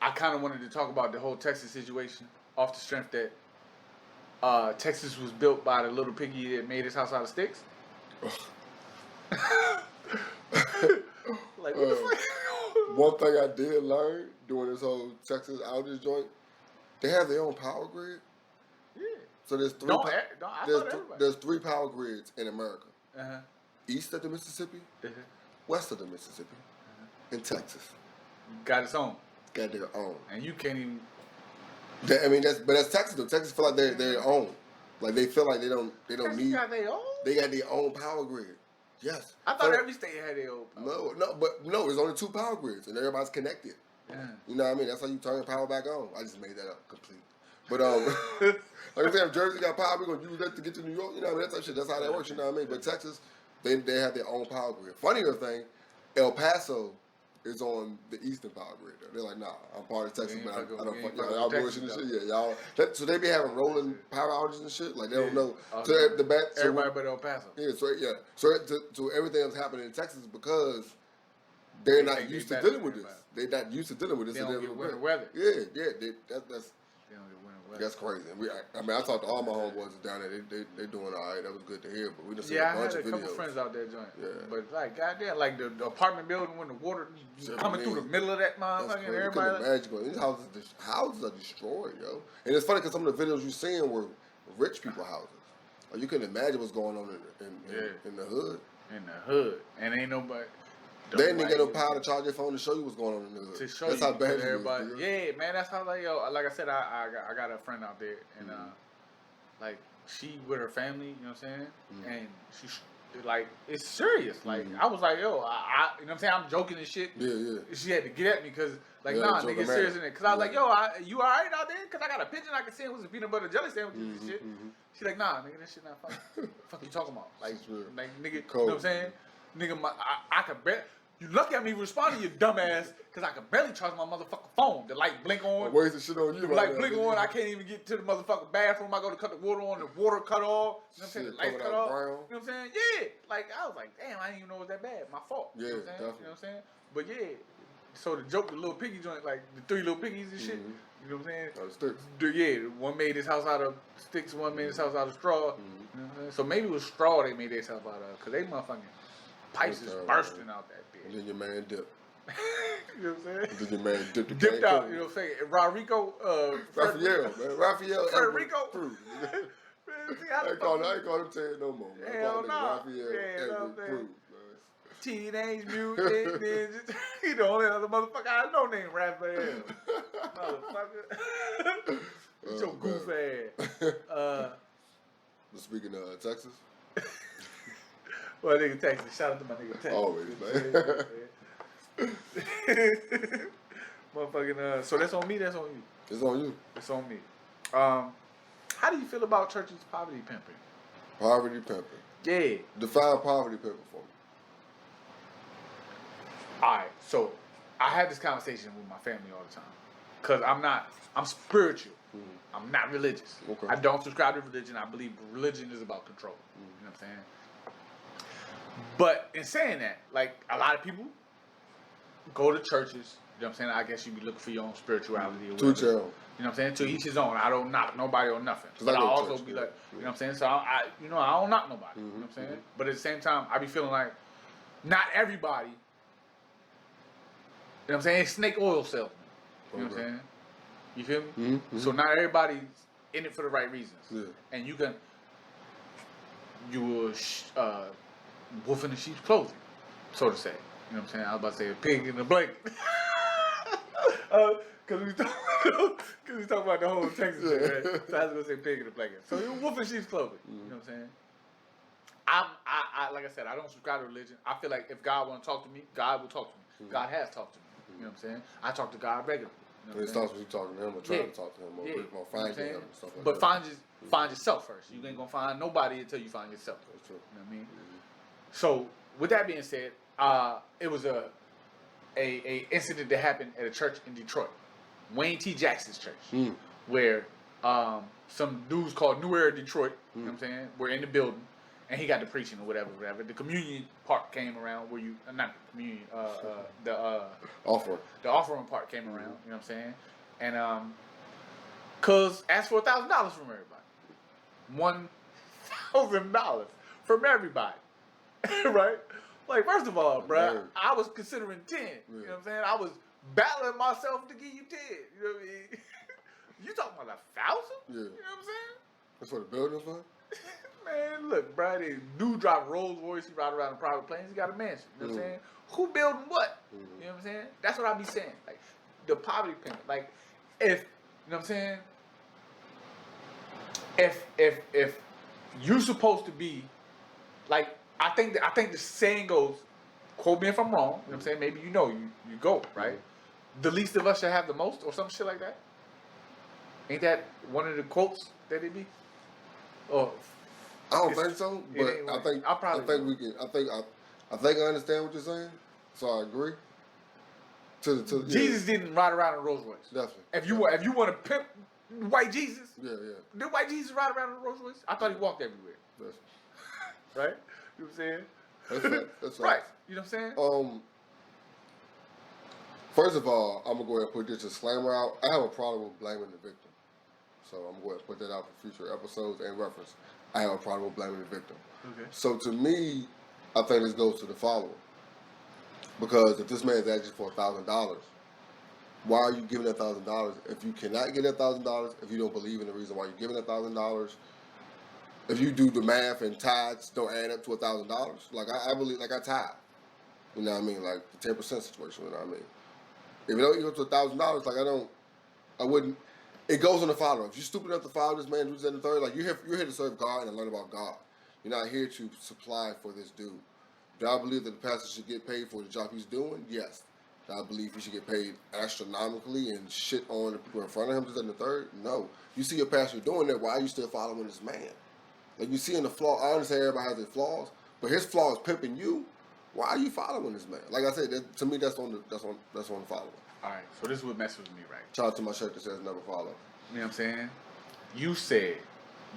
I kind of wanted to talk about the whole Texas situation off the strength that Texas was built by the little piggy that made his house out of sticks. Like, what the fuck? One thing I did learn during this whole Texas outage joint, they have their own power grid. Yeah. So there's three. There's three power grids in America: east of the Mississippi, west of the Mississippi, and Texas. Got its own. Got their own. And you can't even. That's Texas though. Texas feel like they're their own. Like they feel like they don't Texas need. got their own? They got their own power grid. Yes. I thought every state had their own power. No, there's only two power grids and everybody's connected. You know what I mean? That's how you turn power back on. I just made that up complete. But like I said, if Jersey got power, we're gonna use that to get to New York. You know what I mean? That type of shit. That's how that works. You know what I mean? But Texas, they have their own power grid. Funnier thing, El Paso is on the eastern power grid. They're like, nah, I'm part of Texas, but I don't fuck y'all bullshit and shit. Yeah, y'all. So they be having rolling power outages and shit. Like they don't know. So everybody but El Paso. Yeah. So everything that's happening in Texas because they're not used to dealing with this. They're not used to dealing with this. They don't get winter weather. Yeah. That's. They don't get winter weather. That's crazy. I mean, I talked to all my homeboys down there. They doing all right. That was good to hear. But we just seen a bunch of videos. I had a couple friends out there joining. Yeah. But like, goddamn, like the apartment building when the water coming through the middle of that motherfucker, and everybody. These houses are destroyed, yo. And it's funny because some of the videos you seen were rich people houses. Like, you couldn't imagine what's going on in the hood. in the hood, and ain't nobody. They didn't get no power to charge their phone to show you what's going on in the hood. To show that's you how bad it everybody. is. Yeah, man, that's how like like I said, I got a friend out there, and like she with her family, you know what I'm saying, and she like it's serious. Like I was like, yo, I you know what I'm saying, I'm joking and shit. Yeah. She had to get at me because like nah, nigga, serious in it. Cause I was like, yo, you alright out there? Cause I got a pigeon I can send with some peanut butter jelly sandwiches and shit. She like, nah, nigga, that shit not funny. Fuck you talking about? Like nigga, cold. You know what I'm saying? Nigga, I could bet. You lucky at me responding, you dumbass, because I could barely charge my motherfucking phone. The light blink on. Wasting shit on you. The light blink on. I can't even get to the motherfucking bathroom. I go to cut the water on. The water cut off. You know what I'm saying? The lights cut off. Brown. You know what I'm saying? Yeah. Like, I was like, damn, I didn't even know it was that bad. My fault. Yeah, you know what I'm saying? definitely. You know what I'm saying? But yeah. So the joke, the little piggy joint, like the 3 little piggies and shit. You know what I'm saying? Out of sticks. Yeah. One made his house out of sticks. One made his house out of straw. You know what I'm saying? So maybe it was straw they made themselves out of. Because they motherfucking pipes is bursting out that bitch. And then your man dipped. You know what I'm saying? And then your man dipped out, you know what I'm saying? Rodrigo, Raphael, man. Raphael. Federico. Man, See, I ain't call him Ted no more, man. Hell no. Raphael Cruz, man. Teenage Mutant Ninja. He the only other motherfucker I know named Raphael. Motherfucker. Witcho Goof Ass. But speaking of Texas. Well, nigga Texas. Shout out to my nigga Texas. Always, man. Motherfucking, so that's on me, that's on you. It's on you. It's on me. How do you feel about church's poverty pimping? Poverty pimping. Yeah. Define poverty pimping for me. Alright, so I have this conversation with my family all the time. Because I'm spiritual. I'm not religious. Okay. I don't subscribe to religion. I believe religion is about control. You know what I'm saying? But in saying that, like a lot of people go to churches, you know what I'm saying? I guess you be looking for your own spirituality or whatever. To your own. You know what I'm saying? To each his own. I don't knock nobody on nothing. But I also be like, you know what I'm saying? So I don't knock nobody. You know what I'm saying? But at the same time, I be feeling like not everybody, you know what I'm saying? It's snake oil salesman. You know what I'm saying? You feel me? So not everybody's in it for the right reasons. Yeah. And you will wolf in the sheep's clothing, so to say. You know what I'm saying? I was about to say a pig in the blanket. Because we talking about the whole Texas shit, right? So I was going to say pig in the blanket. So you're wolf in sheep's clothing. You know what I'm saying? I like I said, I don't subscribe to religion. I feel like if God want to talk to me, God will talk to me. God has talked to me. You know what I'm saying? I talk to God regularly. You know It starts with you talking to him or trying to talk to him or finding him and stuff like but that. find yourself first. You ain't gonna find nobody until you find yourself. That's true. You know what I mean? So with that being said, it was a incident that happened at a church in Detroit, Wayne T. Jackson's church, where some dudes called New Era Detroit, you know what I'm saying, were in the building, and he got to preaching or whatever. The communion part came around where not the communion, the offering part came around. You know what I'm saying? And cause asked for $1,000 from everybody, $1,000 from everybody, right? Like first of all, bruh, I was considering 10. You know what I'm saying? I was battling myself to give you 10. You know what I mean? You talking about 1,000? Yeah. You know what I'm saying? That's what the building's for? Man, look, bro, this dude drive Rolls Royce, he ride around in private planes, he got a mansion. You know what I'm saying? Who building what? You know what I'm saying? That's what I be saying. Like, the poverty payment. Like, if, you know what I'm saying? If you're supposed to be, like, I think the saying goes, quote me if I'm wrong, you know what I'm saying? Maybe you go, right? The least of us should have the most or some shit like that. Ain't that one of the quotes that it be? Or I don't think so, but I think I understand what you're saying, so I agree. Jesus didn't ride around in a Rolls Royce. Definitely. If you want to pimp white Jesus, did white Jesus ride around in a Rolls Royce? I thought he walked everywhere. Right? You know what I'm saying? That's right. You know what I'm saying? First of all, I'm gonna go ahead and put this disclaimer out. I have a problem with blaming the victim. So I'm going to go ahead and put that out for future episodes and reference. I have a problem with blaming the victim. Okay. So to me, I think this goes to the following. Because if this man's asking for $1,000, why are you giving that $1,000? If you cannot get that $1,000, if you don't believe in the reason why you're giving that $1,000, if you do the math and tithes don't add up to $1,000, like I believe, like I tithe. You know what I mean? Like the 10% situation. You know what I mean? If it don't equal to $1,000, like I wouldn't. It goes on the following. If you're stupid enough to follow this man, who's in the third, like you're here to serve God and learn about God. You're not here to supply for this dude. Do I believe that the pastor should get paid for the job he's doing? Yes. Do I believe he should get paid astronomically and shit on the people in front of him who's in the third? No. You see your pastor doing that, why are you still following this man? Like you see in the flaw, I understand everybody has their flaws, but his flaw is pimping you. Why are you following this man? Like I said, to me that's on the following. All right, so this is what messes with me, right? Shout out to my shirt that says never follow. You know what I'm saying? You said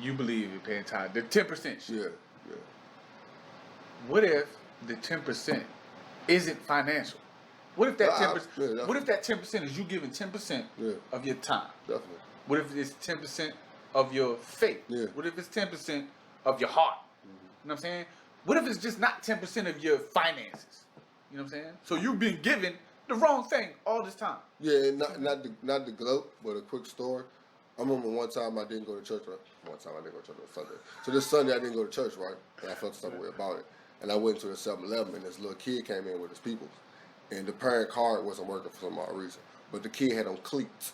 you believe in paying tithe, the 10% shit. Yeah. What if the 10% isn't financial? What if that 10%? What if that 10% is you giving 10% of your time? Definitely. What if it's 10% of your faith? Yeah. What if it's 10% of your heart? You know what I'm saying? What if it's just not 10% of your finances? You know what I'm saying? So you've been given the wrong thing all this time. Yeah, not the gloat, but a quick story. I remember one time I didn't go to church. One time I didn't go to church on Sunday. So this Sunday I didn't go to church, right? And I felt some way about it. And I went to the 7-Eleven, and this little kid came in with his people. And the parent card wasn't working for some odd reason. But the kid had on cleats.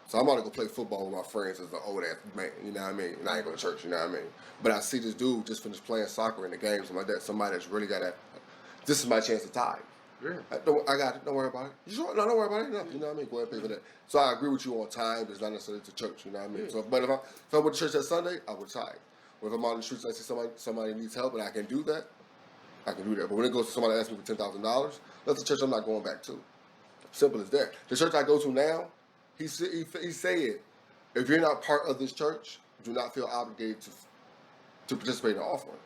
So I'm about to go play football with my friends as an old ass man, you know what I mean? And I ain't go to church, you know what I mean? But I see this dude just finished playing soccer in the game, something like that. Somebody that's really got that. This is my chance to tithe. Yeah. I got it. Don't worry about it. You sure? No, don't worry about it. No, you know what I mean? Go ahead and pay for that. So I agree with you on time, but it's not necessarily to church. You know what I mean? Yeah. So, but if I went to church that Sunday, I would tithe. Or if I'm out in the streets and I see somebody needs help and I can do that, I can do that. But when it goes to somebody asking me for $10,000, that's the church I'm not going back to. Simple as that. The church I go to now, he said, if you're not part of this church, do not feel obligated to participate in the offering.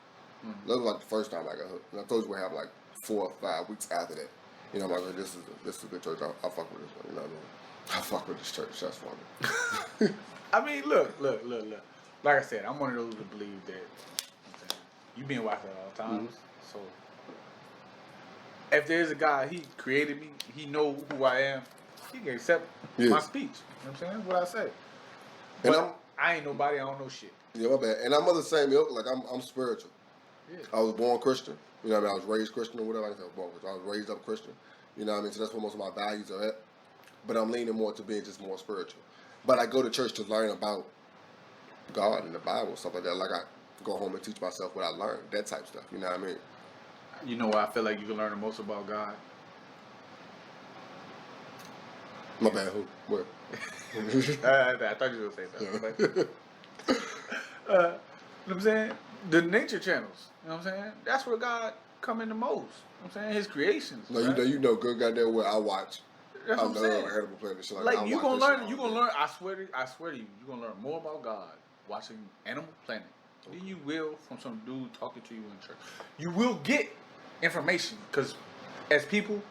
Mm-hmm. That was like the first time I got hooked. And I told you we have like 4 or 5 weeks after that. You know, I'm like, this is a good church. I'll fuck with this one. You know what I mean? I'll fuck with this church. That's funny. I mean, look. Like I said, I'm one of those who believe that you've been watching at all times. Mm-hmm. So if there's a God, he created me, he know who I am, he can accept my speech. You know what I'm saying? What I say. But I ain't nobody, I don't know shit. Yeah, my bad. And I'm of the same ilk, like I'm spiritual. Yeah. I was born Christian. You know what I mean? I was raised Christian or whatever. I didn't say I was born Christian. I was raised up Christian. You know what I mean? So that's where most of my values are at. But I'm leaning more to being just more spiritual. But I go to church to learn about God and the Bible and stuff like that. Like I go home and teach myself what I learned. That type stuff. You know what I mean? You know where I feel like you can learn the most about God? My bad. Who? Where? I thought you were going to say that. But, you know what I'm saying? The nature channels. You know what I'm saying? That's where God come in the most. You know what I'm saying? His creations. No, right? you know good goddamn well I watch. That's what I'm saying. Animal Planet shit like you gonna learn. You gonna learn. I swear to you, you gonna learn more about God watching Animal Planet than you will from some dude talking to you in church. You will get information because as people,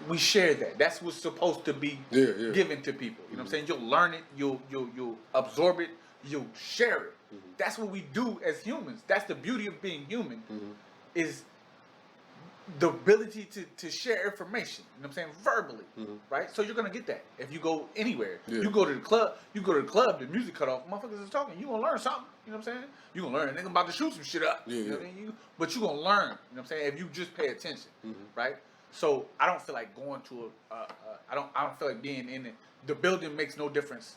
we share that. That's what's supposed to be given to people. You know what I'm saying? You'll learn it. You'll absorb it. You'll share it. That's what we do as humans. That's the beauty of being human, is the ability to share information. You know what I'm saying? Verbally, right? So you're gonna get that if you go anywhere. Yeah. You go to the club. The music cut off. Motherfuckers is talking. You gonna learn something. You know what I'm saying? You gonna learn. Nigga about to shoot some shit up. Yeah, you know what I mean? But you gonna learn. You know what I'm saying? If you just pay attention, right? So I don't feel like going to I don't feel like being in it. The building makes no difference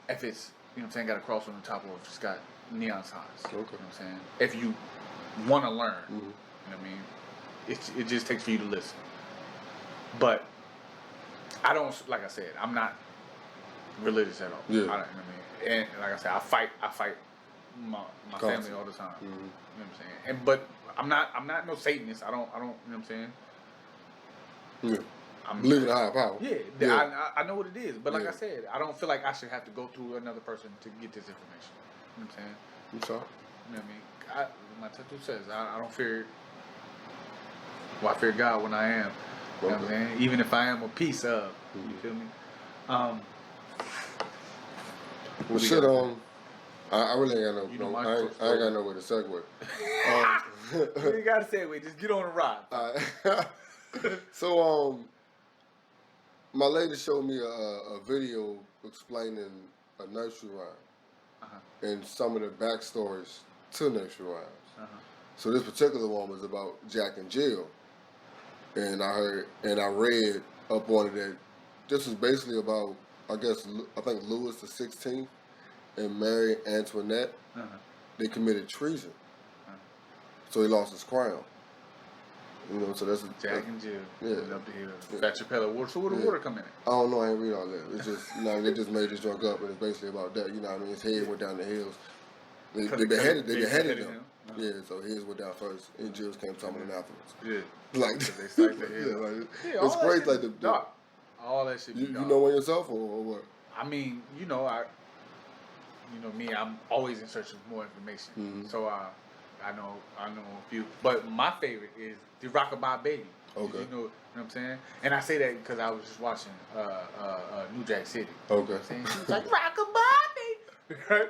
if it's, you know what I'm saying, got a cross on the top of it, it's got neon signs. Okay. You know what I'm saying? If you want to learn, you know what I mean? It just takes for you to listen. But I don't, like I said, I'm not religious at all. Yeah. I don't, you know what I mean? And like I said, I fight my family all the time. You know what I'm saying? But I'm not no Satanist. I don't, you know what I'm saying? Yeah. I'm believing in a higher power. Yeah. I know what it is. But like I said, I don't feel like I should have to go through another person to get this information. You know what I'm saying? I'm sorry. You know what I mean? My tattoo says I don't fear. Well, I fear God when I am. You know what I'm saying? Even if I am a piece of. You feel me? Well, shit, I really ain't got I ain't got no way to segue. You ain't got to segue. Just get on the ride. So, my lady showed me a video explaining a nursery rhyme. and some of the backstories to nursery rhymes. So this particular one was about Jack and Jill, and I read up on it that this was basically about, I think Louis the 16th and Mary Antoinette. They committed treason, so he lost his crown. You know, so that's Jack and Jill. Yeah. Up the hill. Fat your pellet water. So where the water come in? I don't know. I ain't read all that. It's just, they just made this drunk up, and it's basically about that. You know what I mean? His head went down the hills. They beheaded him. Yeah, so his went down first, and Jill's came tumbling afterwards. Yeah. Like, they psyched the head. It's crazy. Like the all that shit. You know one yourself or what? I mean, you know me. I'm always in search of more information. So I know a few, but my favorite is the Rockabye Baby. Okay. You know what I'm saying? And I say that because I was just watching New Jack City. Okay. You know what I'm saying? She was like, Rockabye Baby. Right?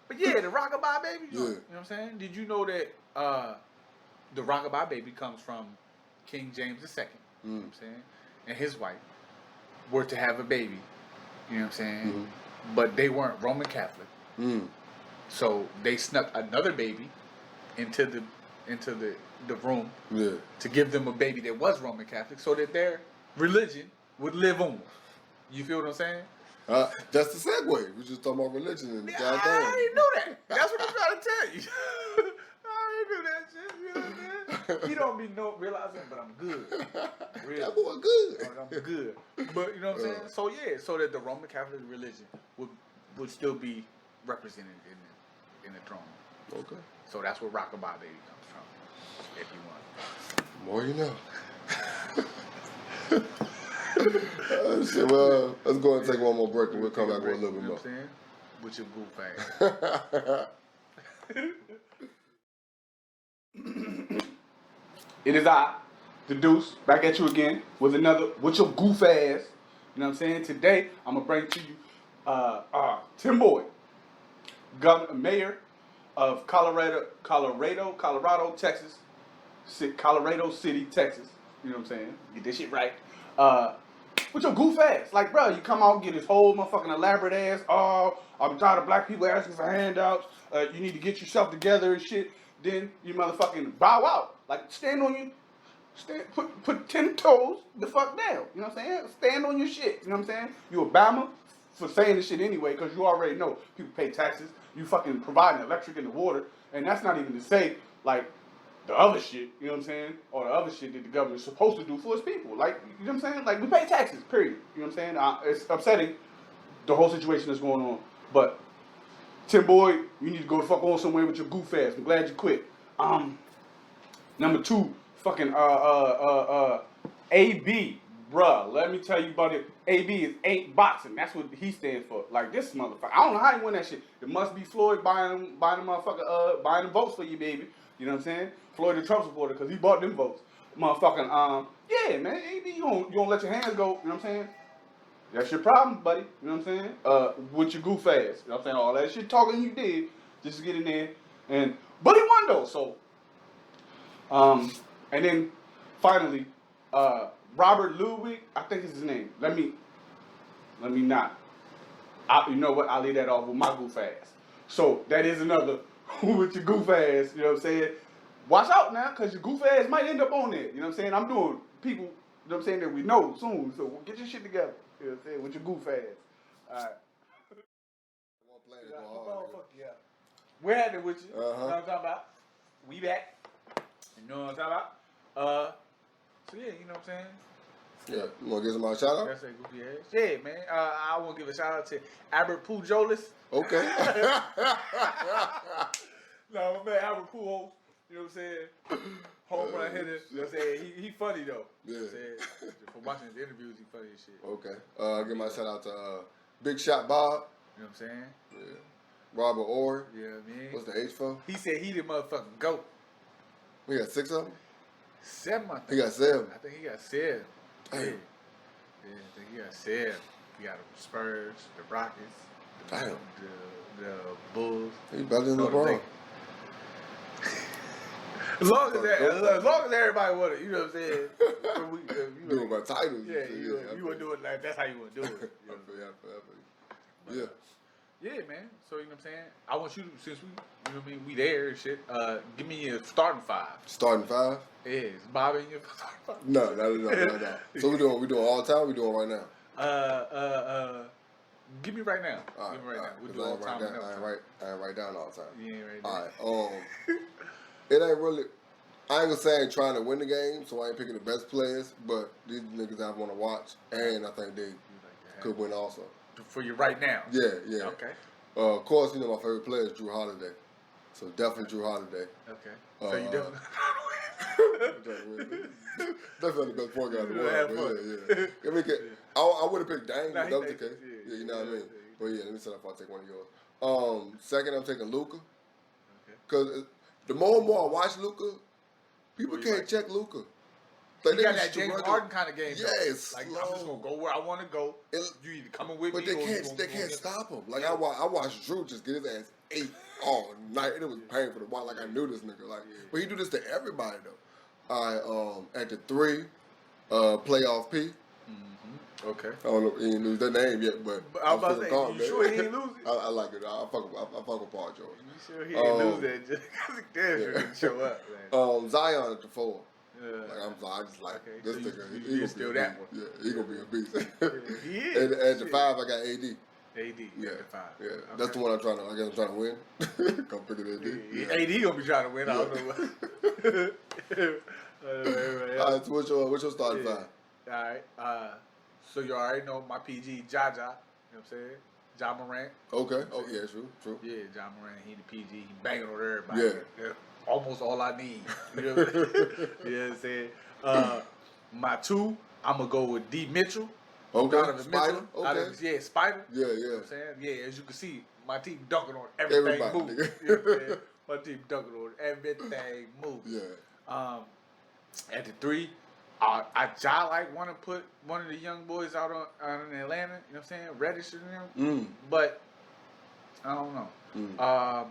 But yeah, the Rockabye Baby. You know what I'm saying? Did you know that the Rockabye Baby comes from King James II? You know what I'm saying? And his wife were to have a baby. You know what I'm saying? But they weren't Roman Catholic. So they snuck another baby into the room to give them a baby that was Roman Catholic, so that their religion would live on. You feel what I'm saying? That's the segue. We just talking about religion and I already knew that. That's what I'm trying to tell you. I already knew that shit. You know what I'm saying? He don't be realizing, but I'm good. Really. That boy good. I'm good. But you know what I'm saying? So yeah, so that the Roman Catholic religion would still be represented in the throne. Okay. So that's where Rockabye Baby comes from. If you want. More you know. Well, let's go and take one more break and we'll come back with a little bit more. You know what I'm saying? With your goof ass. It is I, the Deuce, back at you again with another with your goof ass. You know what I'm saying? Today I'm gonna bring to you Tim Boyd, Mayor of Colorado, Texas, Colorado City, Texas. You know what I'm saying? Get this shit right. With your goof ass. Like, bro, you come out and get this whole motherfucking elaborate ass. Oh, I'm tired of black people asking for handouts. You need to get yourself together and shit. Then you motherfucking bow out. Like, put 10 toes the fuck down. You know what I'm saying? Stand on your shit. You know what I'm saying? You Obama for saying this shit anyway, because you already know people pay taxes. You fucking providing electric and the water. And that's not even to say, like, the other shit, you know what I'm saying? Or the other shit that the government's supposed to do for its people. Like, you know what I'm saying? Like, we pay taxes, period. You know what I'm saying? It's upsetting, the whole situation that's going on. But, Tim Boyd, you need to go the fuck on somewhere with your goof ass. I'm glad you quit. Number 2, fucking, AB. Bruh, let me tell you about it. AB is ain't boxing. That's what he stands for. Like, this motherfucker. I don't know how he won that shit. It must be Floyd buying the motherfucker, buying the votes for you, baby. You know what I'm saying? Floyd the Trump supporter, because he bought them votes. Motherfucking, yeah, man, AB, you don't let your hands go, you know what I'm saying? That's your problem, buddy, you know what I'm saying? With your goof ass, you know what I'm saying? All that shit talking you did, just to get in there. But he won, though, so. And then, finally, Robert Ludwig, I think is his name. Let me not. You know what? I'll leave that off with my goof ass. So, that is another with your goof ass, you know what I'm saying? Watch out now, because your goof ass might end up on there, you know what I'm saying? I'm doing people, you know what I'm saying, that we know soon, so get your shit together, you know what I'm saying, with your goof ass. Alright. Yeah. We're having it with you, you know what I'm talking about? We back, you know what I'm talking about? So yeah, you know what I'm saying? Yeah, you want to give somebody a shout out? That's a goofy ass. Yeah, man. I want to give a shout out to Albert Pujolus. Okay. No, my man Albert Pujols. You know what I'm saying? Home run hitter. You know what I'm saying? He funny though. Yeah. You know what I'm saying? From watching his interviews, he funny as shit. Okay. I'll give my shout out to Big Shot Bob. You know what I'm saying? Yeah. Robert Orr. Yeah, man. What's the H for? He said he the motherfucking GOAT. We got 6 of them? 7, I think. He got 7. I think he got 7. Damn. Yeah, I think he got 7. He got the Spurs, the Rockets, the Bulls. He better than LeBron. As long as everybody want it, you know what I'm saying? Doing my titles. Yeah, you want to do it like that's how you want to do it. You know? Yeah. Yeah, man. So you know what I'm saying. I want you to, since we, you know what I mean, we there and shit. Give me a starting 5. Starting 5? Yeah, is Bob in your starting 5? No. So we doing all the time. We doing right now. Give me right now. All Give me right now. We'll 'cause do all the time. I ain't write down all the time. You ain't right All right. It ain't really. I ain't gonna say I ain't trying to win the game, so I ain't picking the best players. But these niggas I want to watch, and I think they could win also. For you right now. Yeah. Okay. Of course, you know my favorite player is Drew Holiday, so definitely Drew Holiday. Okay. So you definitely. Definitely the best point guard in the Have world. fun. Yeah. I mean, I would have picked Dame Nah, if that was the he- case. yeah, You know what I mean? yeah. But yeah, let me see if I'll take one of yours. Second, I'm taking Luka. Okay. Because the more and more I watch Luka, people you can't like? check Luka. You they got just that James struggle. Harden kind of game. though. Yes, Like I'm slow. just gonna go where I want to go. You either coming with But me, they or can't. you They can't stop him. Like I watched Drew just get his ass ate all night, and it was painful to watch. Like I knew this nigga. Like, but he do this to everybody though. All right. At the 3, playoff P. Okay. I don't know. He didn't lose that name yet, but I was about to feeling say, calm, you man. sure he ain't lose it? I like it. I fuck with Paul George. You sure he ain't lose that just because he damn sure didn't show up, man. Zion at the 4. Yeah. Like I just like Okay, this so nigga. you He gonna still be a that beast. one. Yeah, he gonna be a beast. He is. At the Shit. 5, I got AD. AD. Yeah, At the 5. yeah. Okay. That's the one I'm trying to. I guess I'm trying to win. Come pick it AD. Yeah. AD gonna be trying to win. I don't know what. All right. So what's your starting 5? All right. So you already know my PG, Jaja. You know what I'm saying? Ja Morant. Okay. Oh yeah, true. Yeah, Ja Morant. He the PG. He banging on everybody. Yeah. Almost all I need. You know what I'm saying? My 2, I'm gonna go with D Mitchell. Okay. Donovan Spyda. Mitchell. Okay. Yeah, Spyda. Yeah. You know what I'm saying? Yeah, as you can see, my team dunking on everything Everybody, move. nigga. You know what I'm saying? My team dunking on everything move. Yeah. At the 3, I like want to put one of the young boys out in Atlanta. You know what I'm saying? Reddish and them. But I don't know.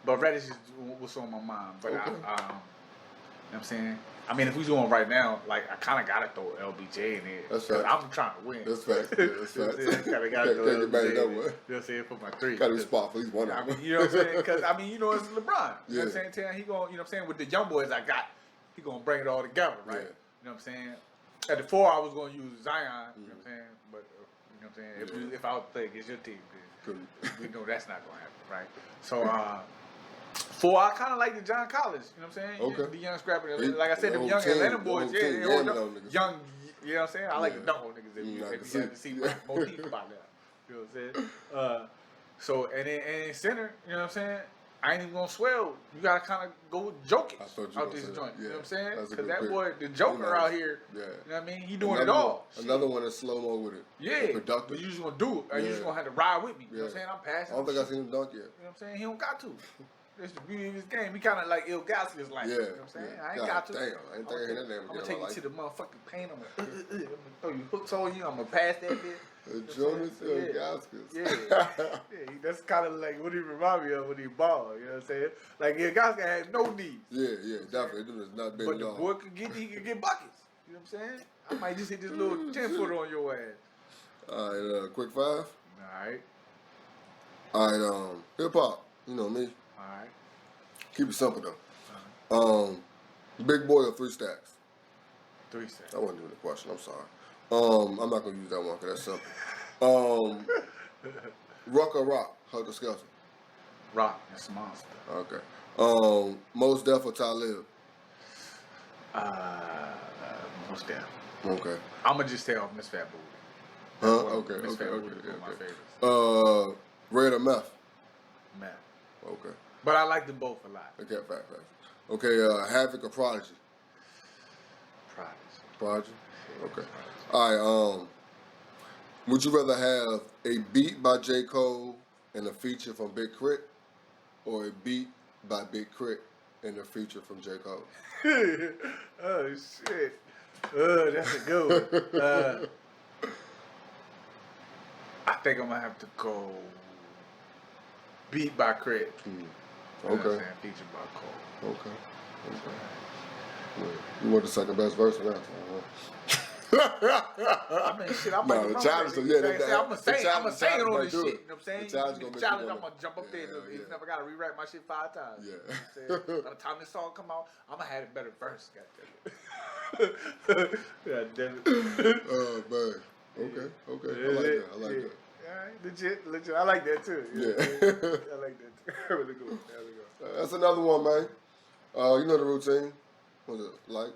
But Reddish is what's on my mind. But Okay. you know what I'm saying? I mean, if we doing right now, like I kind of gotta throw LBJ in there. That's 'cause facts. I'm trying to win. That's facts. Yeah, that's You know what I'm facts. saying? Kinda gotta throw Can't get mad LBJ at that in one. there. You know what I'm saying? For my 3. Got his spot for at least one I of mean, them. you know what I'm saying? Because I mean, you know, it's LeBron. You know what Yeah. I'm saying? He gonna, you know what I'm saying? With the young boys I got, he gonna bring it all together, right? Yeah. You know what I'm saying? At the 4, I was gonna use Zion. You know what I'm saying? But you know what I'm saying? If I was playing against your team, then we know that's not gonna happen, right? So 4, I kind of like the John Collins. You know what I'm saying? Okay. The young scrapper. He- Like I said, the the whole young team, Atlanta the boys, whole yeah, team, they all yamming young, on niggas. young. You know what I'm saying? I like Yeah. to dunk on niggas if you I had can to see. see Yeah. more deep about that. You know what I'm saying? So and in center, you know what I'm saying? I ain't even gonna swell. You gotta kind of go with Jokic I thought you out gonna this say that. joint. You know Yeah. what I'm saying? That's a Because good that pick. boy, the Joker Who knows? out here, Yeah. you know what I mean? He doing Another it all. one- Another one that's slow mo with it. Yeah, Productive. but you just gonna do it. Or you just Yeah. gonna have to ride with me. You know what I'm Yeah. saying? I'm passing. I don't think I've I'm seen him dunk yet. You know what I'm saying? He don't got to. That's the beauty of his game. He kind of like Il Gaskin's like. Yeah. You know what I'm saying? Yeah. I ain't God got to. damn, I ain't think I heard that name I'm gonna again. take I you like to the motherfucking paint. I'm gonna throw you hooks on you. I'm gonna pass that bit. Jonas Yeah. Gaskins. Yeah, that's kind of like what he remind me of when he ball. You know what I'm saying? Like Il Gaskin had no knees, Yeah, definitely. It is not big but at the all. boy could get buckets. You know what I'm saying? I might just hit this little 10-footer on your ass. All right, quick 5. All right, All right, hip hop. You know me. all right. Keep it simple though. Big boy or 3 stacks? 3 seconds. I wasn't doing the question. I'm sorry. I'm not gonna use that one because that's simple. Ruck or rock? Hug or skelter? Rock, that's a monster. Okay. Most Def or Talib? Most deaf. Okay. I'm gonna just stay off Miss Fat Booty. Huh? One- Okay. Miss Okay. Fat Okay. Booty is one of my Okay. favorites. Red or meth? Man, Okay. but I like them both a lot. Okay. Fact. Okay. Havoc or Prodigy? Prodigy. Prodigy. Yeah, Okay. Prodigy. All right. Would you rather have a beat by JCole and a feature from BigKRIT, or a beat by BigKRIT and a feature from JCole? Oh shit. Oh, that's a good one. I think I'm gonna have to go beat by Crit. Okay. You know what I'm saying? Featured by Cole. Okay. Yeah. You want the second best verse of that? I mean, shit, I'm No, the challenge, I'm gonna sing on this shit. You know what I'm The saying? challenge The gonna challenge, make I'm gonna jump up there. Yeah. If I gotta rewrite my shit 5 times. Yeah. You know what I'm saying? By the time this song come out, I'm gonna have it better first. God damn it. Oh man. Okay. I like that. Yeah, legit. I like that too. Yeah. I like that too. Really good. There we go. That's another one, man. You know the routine. What's it? Like,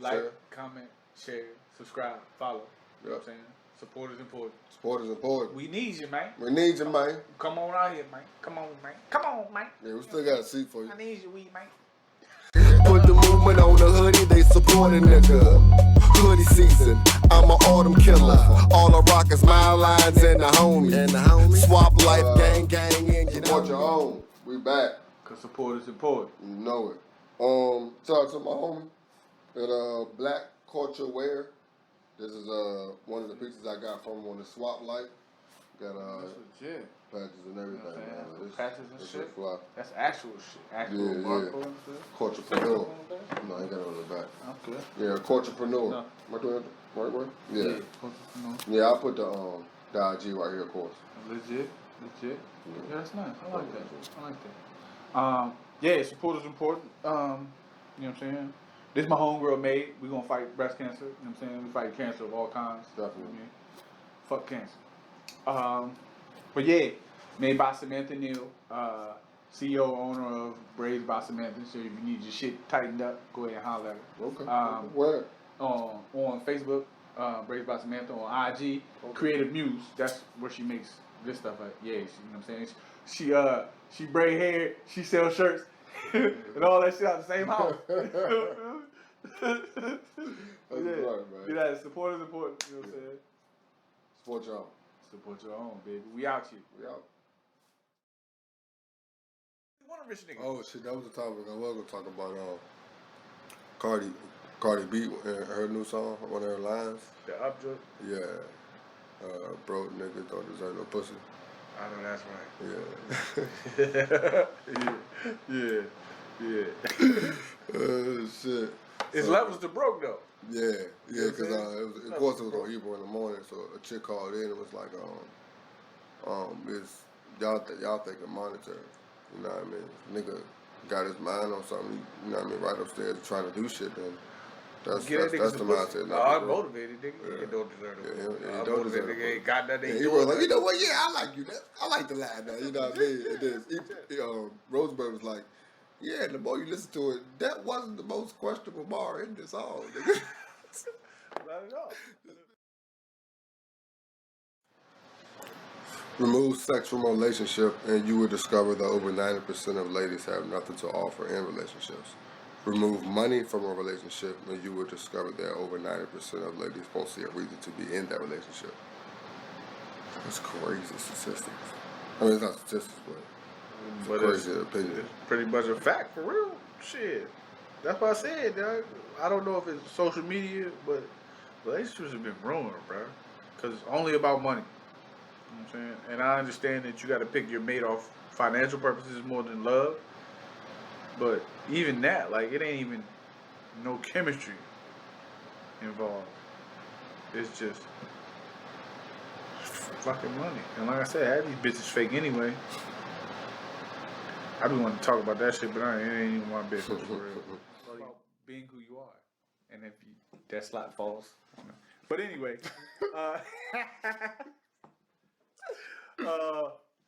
share. Comment, share, subscribe, follow. You know what I'm saying? Support is important. Support is important. We need you, man. We need you, man. Come on out here, man. Come on, man. Yeah, we still got a seat for you. I need you, weed, man. Put the movement on the hoodie, they support a nigga. Hoodie season, I'm an autumn killer. All I rock is my lines and the homie. Swap life, gang, and you Support know. your own. We back. Cause support is important. You know it. Shout out to my homie at Black Culture Wear. This is one of the pieces I got from him on the swap light. Got That's legit. patches and everything. You know what I'm saying? Man. Patches and this shit? Fly. That's actual shit. Actual Yeah. barcode and shit. Culturepreneur. No, I ain't got it on the back. Okay. Yeah, Culturepreneur. No. Am I doing it the right way? Yeah. Yeah. Yeah, I put the IG right here, of course. Legit. Yeah, that's nice. I like that. Yeah, support is important. You know what I'm saying? This is my homegirl made. We gonna fight breast cancer. You know what I'm saying? We fight cancer of all kinds. Definitely. You know what I mean? Fuck cancer. But yeah, made by Samantha Neal, CEO, owner of Braids by Samantha. So if you need your shit tightened up, go ahead and holler at her. Okay. Where? On Facebook, Braids by Samantha. On IG, Creative Muse. That's where she makes this stuff at. Yeah, you know what I'm saying? She braid hair, she sells shirts, and all that shit out the same house. That's right, man. Yeah, support is important. You know what I'm saying? Support your own. Support your own, baby. We out here. We out. What a rich nigga. Oh shit, that was the topic I was gonna talk about. Cardi B and her new song, one of her lines. The upjoy. Yeah. Broke niggas don't deserve no pussy. I know that's right. Yeah. Yeah. Shit. It's levels to broke though. Yeah, because of course it was on Hebrew in the morning, so a chick called in and was like, it's y'all thinking monetary, you know what I mean? Nigga got his mind on something, you know what I mean, right upstairs trying to do shit, then that's the mindset. I'm motivated, nigga. You don't deserve it. Yeah, he don't deserve it. Ain't got nothing. Yeah, he was like, you know what? Yeah, I like you. I like the line now. You know what I mean? It is. Rosenberg was like, yeah. The more you listen to it, that wasn't the most questionable bar in this song. Nigga. Not at all. Remove sex from a relationship, and you will discover that over 90% of ladies have nothing to offer in relationships. Remove money from a relationship, and you will discover that over 90% of ladies won't see a reason to be in that relationship. That's crazy statistics. I mean, it's not statistics, but it's crazy opinion. It's pretty much a fact, for real. Shit. That's what I said, dog. I don't know if it's social media, but relationships have been ruined, bro. Because it's only about money. You know what I'm saying? And I understand that you got to pick your mate off financial purposes more than love. But even that, like, it ain't even no chemistry involved. It's just fucking money. And like I said, half these bitches fake anyway. I be wanting to talk about that shit, but it ain't even my business for real. It's about being who you are. And if that slot falls. But anyway.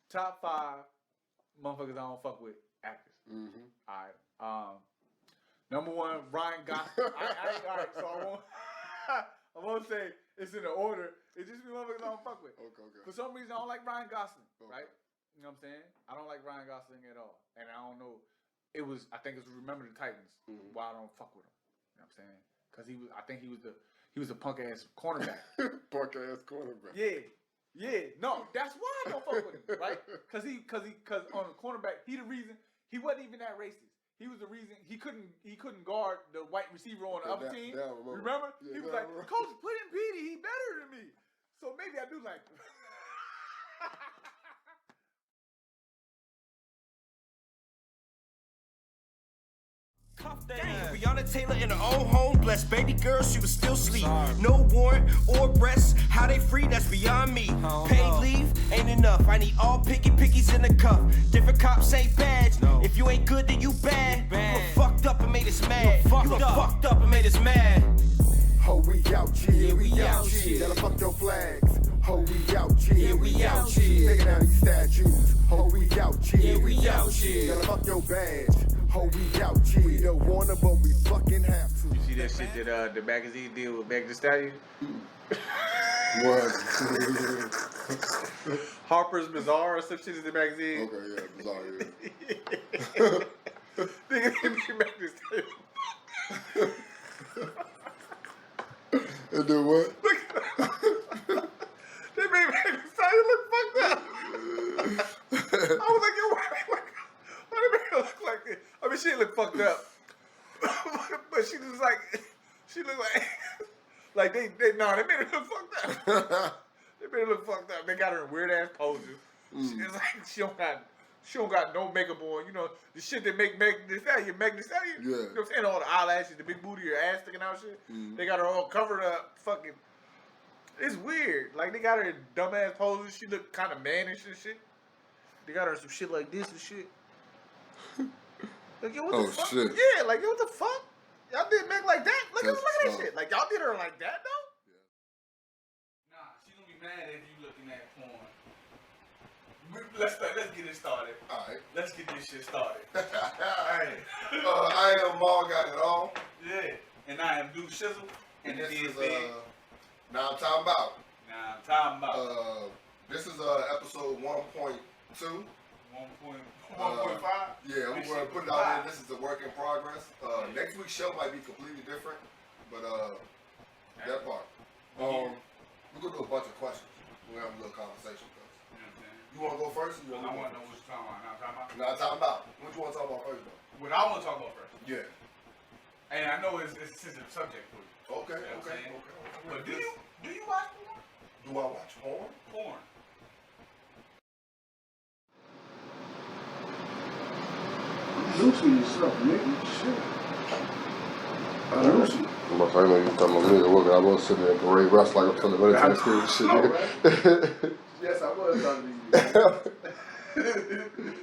Top 5 motherfuckers I don't fuck with actors. Mm-hmm. Alright. Number 1, Ryan Gosling. Alright, so I won't say it's in the order. It's just the motherfuckers I don't fuck with. Okay. For some reason I don't like Ryan Gosling, Okay. right? You know what I'm saying? I don't like Ryan Gosling at all. And I don't know. I think it's Remember the Titans why I don't fuck with him. You know what I'm saying? Because I think he was a punk ass cornerback. Punk ass cornerback. Yeah, no, that's why I don't fuck with him, right? Because on the cornerback, he the reason he wasn't even that racist. He was the reason he couldn't guard the white receiver on the other team. Remember? Yeah, he was like, Coach, put in Petey, he better than me. So maybe I do like him. Cuff that Breonna Taylor in her own home, blessed baby girl, she was still asleep. No warrant or arrest, how they free, that's beyond me. Paid leave ain't enough, I need all pickies in the cuff. Different cops ain't badge, if you ain't good then you bad. You fucked up and made us mad. You fucked up and made us mad. Ho, we out here, we out here. Gotta fuck your flags. Ho, we out here, we out here. Taking down these statues. Ho, we out here, we out here. Gotta fuck your badge. Ho, we out here. We don't wanna, but we fucking have to. You see that shit that the magazine did with Meg Thee Stallion? What? Harper's Bazaar or some shit in the magazine. Okay, yeah, bizarre, yeah. Nigga, they made Meg Thee Stallion. And then what? They made Meg Thee Stallion look fucked up. I was like, yo, why did make her look like this? I mean, she didn't look fucked up. But she was like, she looked like they made her look fucked up. They made her look fucked up. They got her in weird ass poses. It's like she don't got no makeup on. You know, the shit that make Meg Thee Stallion. Yeah. You know what I'm saying? All the eyelashes, the big booty, her ass sticking out shit. They got her all covered up. Fucking, it's weird. Like, they got her in dumbass poses. She looked kind of mannish and shit. They got her in some shit like this and shit. Like, yo, what the fuck? Shit. Yeah, like, yo, what the fuck? Y'all did Meg like that? Look at that tough. shit. Like, y'all did her like that, though? Yeah. Nah, she gonna be mad if you looking at porn. Let's get it started. All right. Let's get this shit started. All right. I am MaalGotItAll. Yeah. And I am DeuceShizzle. And this it is is now I'm talking about. Now I'm talking about. This is episode 1.2. 1.5. Yeah, we're gonna put it out there. This is a work in progress. Next week's show might be completely different, but that part. We're gonna do a bunch of questions. We're gonna have a little conversation first. You wanna go first? Or you I wanna want to know what you're talking about. Now I'm talking about. What you wanna talk about first, though? What I want to talk about first. Yeah. And I know it's a sensitive subject for you. Okay. You know what I'm Okay. saying? Okay. But do you watch porn? Do I watch porn? Porn. Loosen yourself, nigga. Shit. Loosen. I know you talking about me. I was sitting there in parade rest like I'm from the military school and shit, nigga. Yes, I was talking to you.